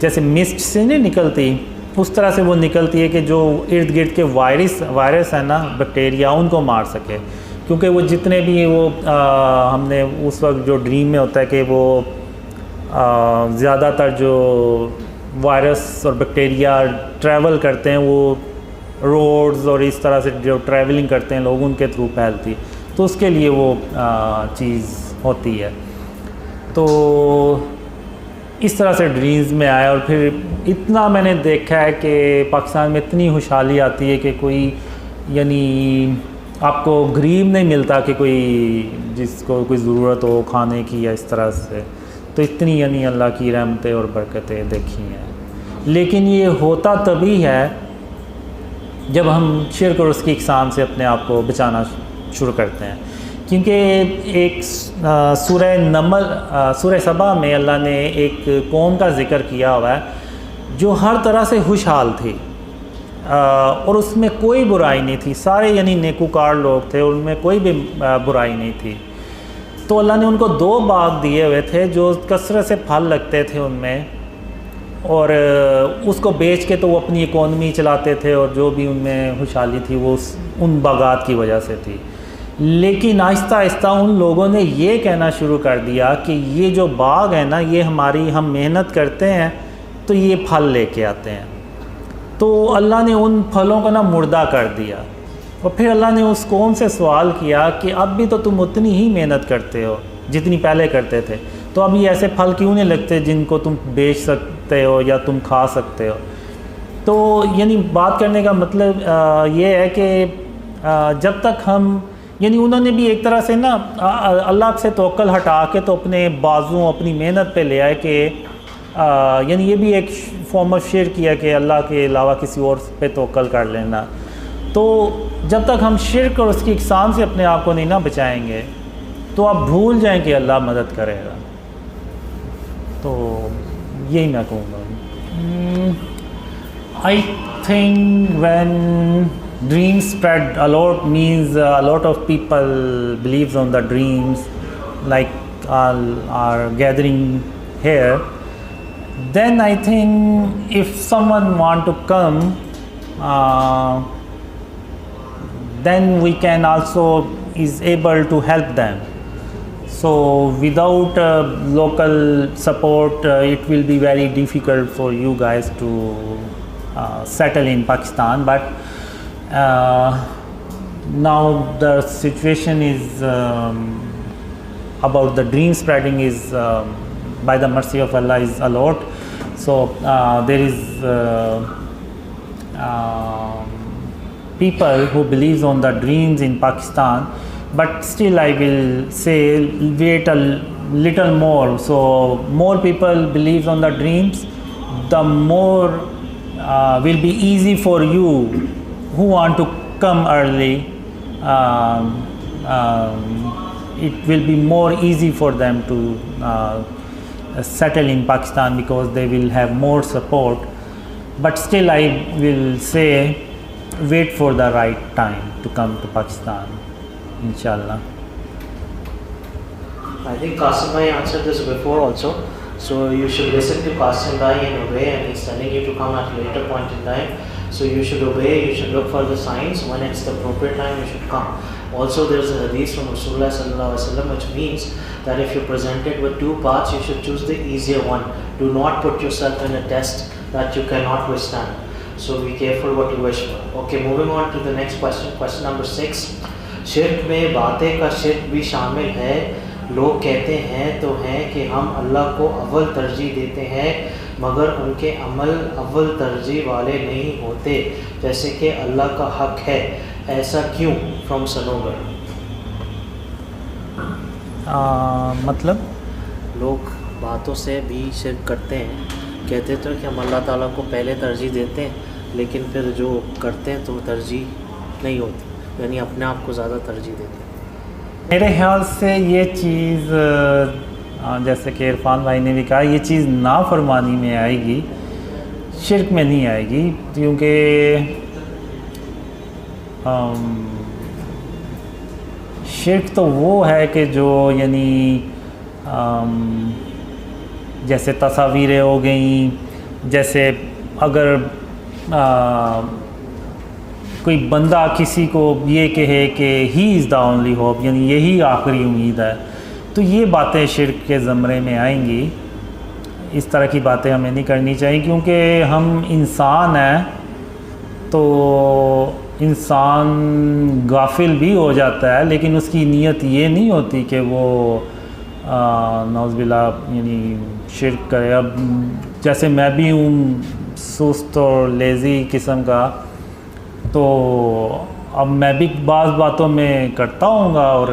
जैसे मिस्ट से नहीं निकलती उस तरह से वो निकलती है कि जो इर्द गिर्द के वायरस है ना, बैक्टीरिया, उनको मार सके। क्योंकि वो जितने भी वो हमने उस वक्त जो ड्रीम में होता है कि वो ज़्यादातर जो वायरस और बैक्टीरिया ट्रैवल करते हैं वो रोड्स और इस तरह से जो ट्रैवलिंग करते हैं लोग उनके थ्रू फैलती, तो उसके लिए वो चीज़ होती है। तो इस तरह से ड्रीम्स में आया। और फिर इतना मैंने देखा है कि पाकिस्तान में इतनी खुशहाली आती है कि कोई यानी आपको गरीब नहीं मिलता कि कोई जिसको कोई ज़रूरत हो खाने की या इस तरह से, तो इतनी यानी अल्लाह की रहमतें और बरकतें देखी हैं। लेकिन ये होता तभी है जब हम शिर्क और उसकी इकसाम से अपने आप को बचाना शुरू करते हैं। क्योंकि एक सूरह सबा में अल्लाह ने एक कौम का ज़िक्र किया हुआ है जो हर तरह से खुशहाल थी और उसमें कोई बुराई नहीं थी, सारे यानी नेकूकार लोग थे, उनमें कोई भी बुराई नहीं थी। तो अल्लाह ने उनको 2 बाग दिए हुए थे जो कसरत से फल लगते थे उनमें, और उसको बेच के तो वो अपनी इकोनॉमी चलाते थे और जो भी उनमें खुशहाली थी वो उन बागात की वजह से थी। लेकिन आहिस्ता आहिस्ता उन लोगों ने ये कहना शुरू कर दिया कि ये जो बाग है ना ये हम मेहनत करते हैं तो ये फल लेके आते हैं। तो अल्लाह ने उन फलों को ना मुर्दा कर दिया। और फिर अल्लाह ने उस कौम से सवाल किया कि अब भी तो तुम उतनी ही मेहनत करते हो जितनी पहले करते थे, तो अब ये ऐसे फल क्यों नहीं लगते जिनको तुम बेच सकते हो या तुम खा सकते हो। तो यानी बात करने का मतलब ये है कि जब तक हम यानी उन्होंने भी एक तरह से ना अल्लाह से तवक्कल हटा के तो अपने बाजुओं अपनी मेहनत पे ले आए कि यानी ये भी एक फॉर्म ऑफ शिर्क किया कि अल्लाह के अलावा किसी और पे तवक्कल कर लेना। तो जब तक हम शिर्क और उसकी इकसाम से अपने आप को नहीं ना बचाएंगे तो आप भूल जाएं कि अल्लाह मदद करेगा। तो यही मैं कहूँगा। I think when dreams spread a lot means a lot of people believes on the dreams, like are gathering here, then I think if someone want to come, then we can also is able to help them. So without local support, it will be very difficult for you guys to settle in Pakistan. But now the situation is about the dream spreading is by the mercy of Allah is a lot. So there is people who believes on the dreams in Pakistan, but still I will say wait a little more. So more people believes on the dreams, the more will be easy for you who want to come early. It will be more easy for them to settle in Pakistan because they will have more support. But still I will say wait for the right time to come to Pakistan, inshallah. I think Qasim Bhai answered this before also. So you should listen to Qasim Bhai and obey, and he's telling you to come at a later point in time. So you should obey, you should look for the signs. When it's the appropriate time, you should come. Also, there is a hadith from Rasulullah sallallahu alaihi wasallam, which means that if you're presented with two paths, you should choose the easier one. Do not put yourself in a test that you cannot withstand. So be careful what you wish for. Okay, moving on to the next question. Question number 6. शिर्क में बातें का शिर्क भी शामिल है. लोग कहते हैं तो हैं कि हम अल्लाह को अव्वल तरजीह देते हैं, मगर उनके अमल अव्वल तरजीह वाले नहीं होते, जैसे कि अल्लाह का हक है. ऐसा क्यों? फ्रॉम सनोवर. मतलब लोग बातों से भी शिर्क करते हैं, कहते तो कि हम अल्लाह ताला को पहले तरजीह देते हैं, लेकिन फिर जो करते हैं तो तरजीह नहीं होती, यानी अपने आप को ज़्यादा तरजीह देते हैं. मेरे ख्याल से ये चीज़ जैसे कि इरफान भाई ने भी कहा, ये चीज़ नाफरमानी में आएगी, शिर्क में नहीं आएगी. क्योंकि शिर्क तो वो है कि जो यानी जैसे तस्वीरें हो गई, जैसे अगर कोई बंदा किसी को ये कहे कि he is the only hope, यानी यही आखिरी उम्मीद है, तो ये बातें शिर्क के ज़मरे में आएंगी. इस तरह की बातें हमें नहीं करनी चाहिए, क्योंकि हम इंसान हैं, तो इंसान गाफिल भी हो जाता है, लेकिन उसकी नीयत ये नहीं होती कि वो नौज़बिल्ला यानी शिर्क करे. अब जैसे मैं भी हूँ सुस्त और लेज़ी किस्म का, तो अब मैं भी बाज़ बातों में करता हूँगा, और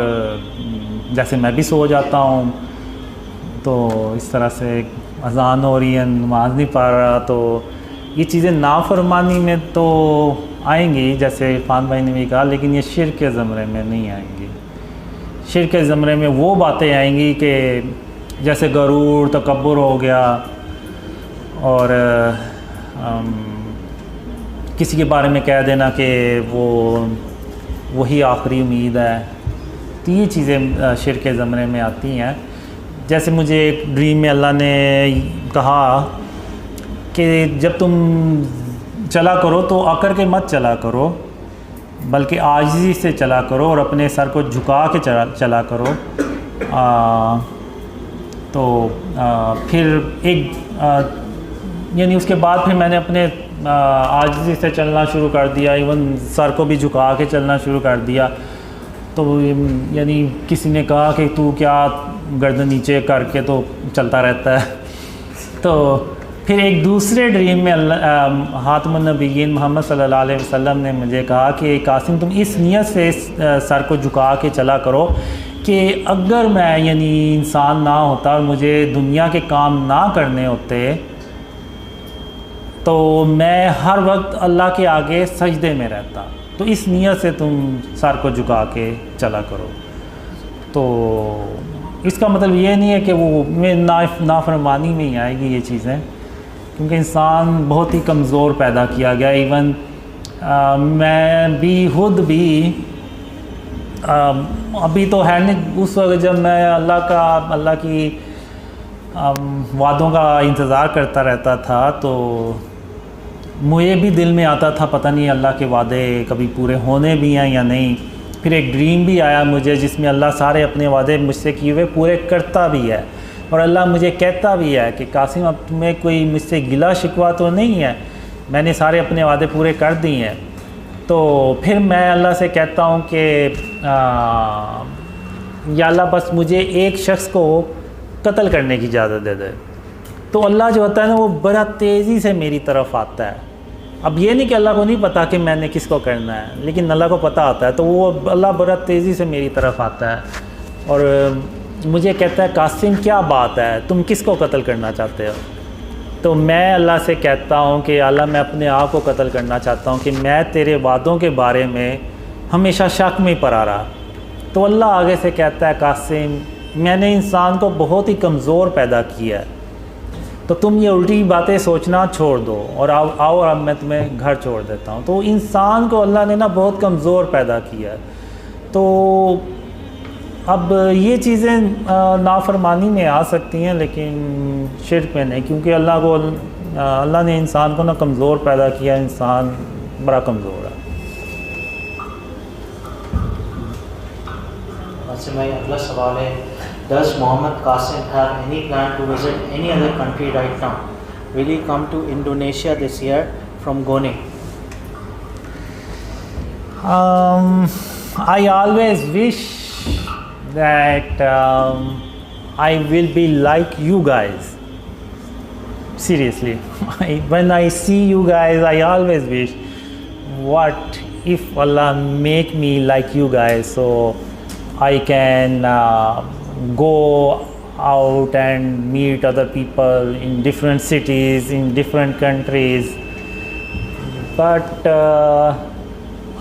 जैसे मैं भी सो जाता हूँ, तो इस तरह से अज़ान हो रही है, नमाज़ नहीं पढ़ रहा, तो ये चीज़ें नाफरमानी में तो आएंगी, जैसे इरफान भाई ने भी कहा, लेकिन ये शिर्क के ज़मरे में नहीं आएंगी. शिर्क के ज़मरे में वो बातें आएंगी कि जैसे गरूर, तकब्बुर हो गया, और किसी के बारे में कह देना कि वो वही आखिरी उम्मीद है. तो ये चीज़ें शिर्क के ज़मरे में आती हैं. जैसे मुझे एक ड्रीम में अल्लाह ने कहा कि जब तुम चला करो तो अकड़ के मत चला करो, बल्कि आजिज़ी से चला करो और अपने सर को झुका के चला करो. फिर एक यानी उसके बाद फिर मैंने अपने आजिज़ी से चलना शुरू कर दिया, इवन सर को भी झुका के चलना शुरू कर दिया. तो यानी किसी ने कहा कि तू क्या गर्दन नीचे करके तो चलता रहता है. तो फिर एक दूसरे ड्रीम में हातिमुन नबिय्यीन मोहम्मद सल्लल्लाहु अलैहि वसल्लम ने मुझे कहा कि कासिम तुम इस नियत से सर को झुका के चला करो कि अगर मैं यानी इंसान ना होता और मुझे दुनिया के काम ना करने होते, तो मैं हर वक्त अल्लाह के आगे सजदे में रहता. तो इस नियत से तुम सर को झुका के चला करो. तो इसका मतलब ये नहीं है कि वो में नाफरमानी में ही आएगी ये चीज़ें, क्योंकि इंसान बहुत ही कमज़ोर पैदा किया गया. इवन मैं भी खुद भी अभी तो है नहीं, उस वक्त जब मैं अल्लाह की वादों का इंतज़ार करता रहता था, तो मुझे भी दिल में आता था पता नहीं अल्लाह के वादे कभी पूरे होने भी हैं या नहीं। फिर एक ड्रीम भी आया मुझे जिसमें अल्लाह सारे अपने वादे मुझसे किए हुए पूरे करता भी है, और अल्लाह मुझे कहता भी है कि कासिम अब तुम्हें कोई मुझसे गिला शिकवा तो नहीं है, मैंने सारे अपने वादे पूरे कर दिए हैं। तो फिर मैं अल्लाह से कहता हूँ कि या अल्लाह बस मुझे एक शख्स को कत्ल करने की इजाज़त दे दे। तो अल्लाह जो होता है ना वो बड़ा तेज़ी से मेरी तरफ आता है। अब ये नहीं कि अल्लाह को नहीं पता कि मैंने किसको करना है, लेकिन अल्लाह को पता होता है, तो वो अल्लाह बड़ा तेज़ी से मेरी तरफ आता है और मुझे कहता है कासिम क्या बात है, तुम किसको कत्ल करना चाहते हो। तो मैं अल्लाह से कहता हूँ कि अल्लाह मैं अपने आप को कत्ल करना चाहता हूँ कि मैं तेरे वादों के बारे में हमेशा शक में ही पड़ा रहा। तो अल्लाह आगे से कहता है कासिम मैंने इंसान को बहुत ही कमज़ोर पैदा किया है, तो तुम ये उल्टी बातें सोचना छोड़ दो और आओ अब मैं तुम्हें घर छोड़ देता हूँ। तो इंसान को अल्लाह ने ना बहुत कमज़ोर पैदा किया है। तो अब ये चीज़ें नाफरमानी में आ सकती हैं लेकिन शिर्क में नहीं, क्योंकि अल्लाह ने इंसान को ना कमज़ोर पैदा किया, इंसान बड़ा कमज़ोर है। अच्छा भाई अगला सवाल है, Does Mohammed Qasim have any plan to visit any other country right now? Will he come to Indonesia this year from Goni? I always wish that I will be like you guys. Seriously, when I see you guys, I always wish, what if Allah make me like you guys, so I can go out and meet other people in different cities, in different countries. But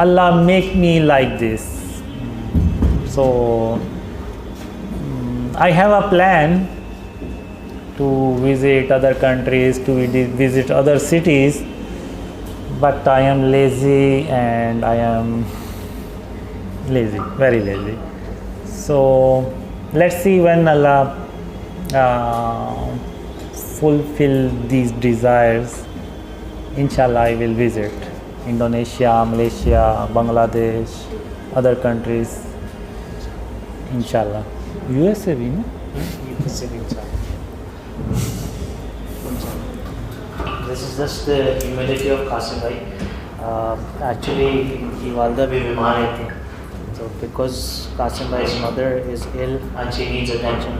Allah make me like this. So I have a plan to visit other countries, to visit other cities, but I am lazy and I am lazy, very lazy. So let's see when Allah fulfill these desires. Inshallah I will visit Indonesia, Malaysia, Bangladesh, other countries. Inshallah. USA भी ना? This is just the humility of Qasim bhai. Actually इनकी वालदा भी बीमार रहती हैं, so because Qasim bhai's mother is ill and she needs attention,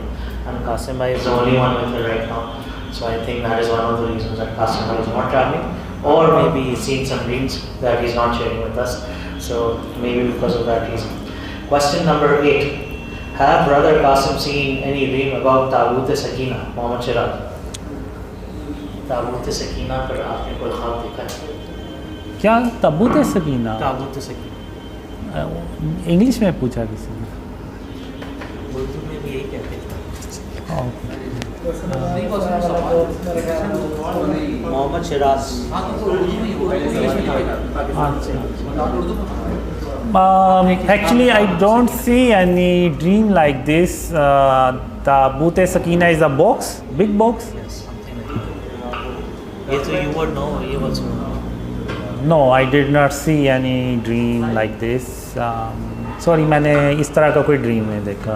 and Qasim bhai is the only one with her right now. So I think that is one of the reasons that Qasim bhai is not traveling, or maybe he's seen some dreams that he's not sharing with us. So maybe because of that reason. Question number 8. Have brother Qasim seen any dream about Tabut Sakina, Mohammed Shiraz? Tabut Sakina पर आपने कोई ख्वाब देखा है? क्या ताबूत सकीना? ताबूत सकीना इंग्लिश में पूछा किसी ने? उर्दू में भी यही कहते हैं। Mohammad Siraj. Actually, I don't see any dream like this. Tabut Sakina is a box, big box. Yes, something like that. ये तो you would know, ये also know. No, I did not see any dream like this. Sorry, मैंने इस तरह का कोई ड्रीम नहीं देखा।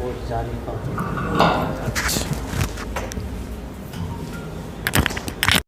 वो जाने का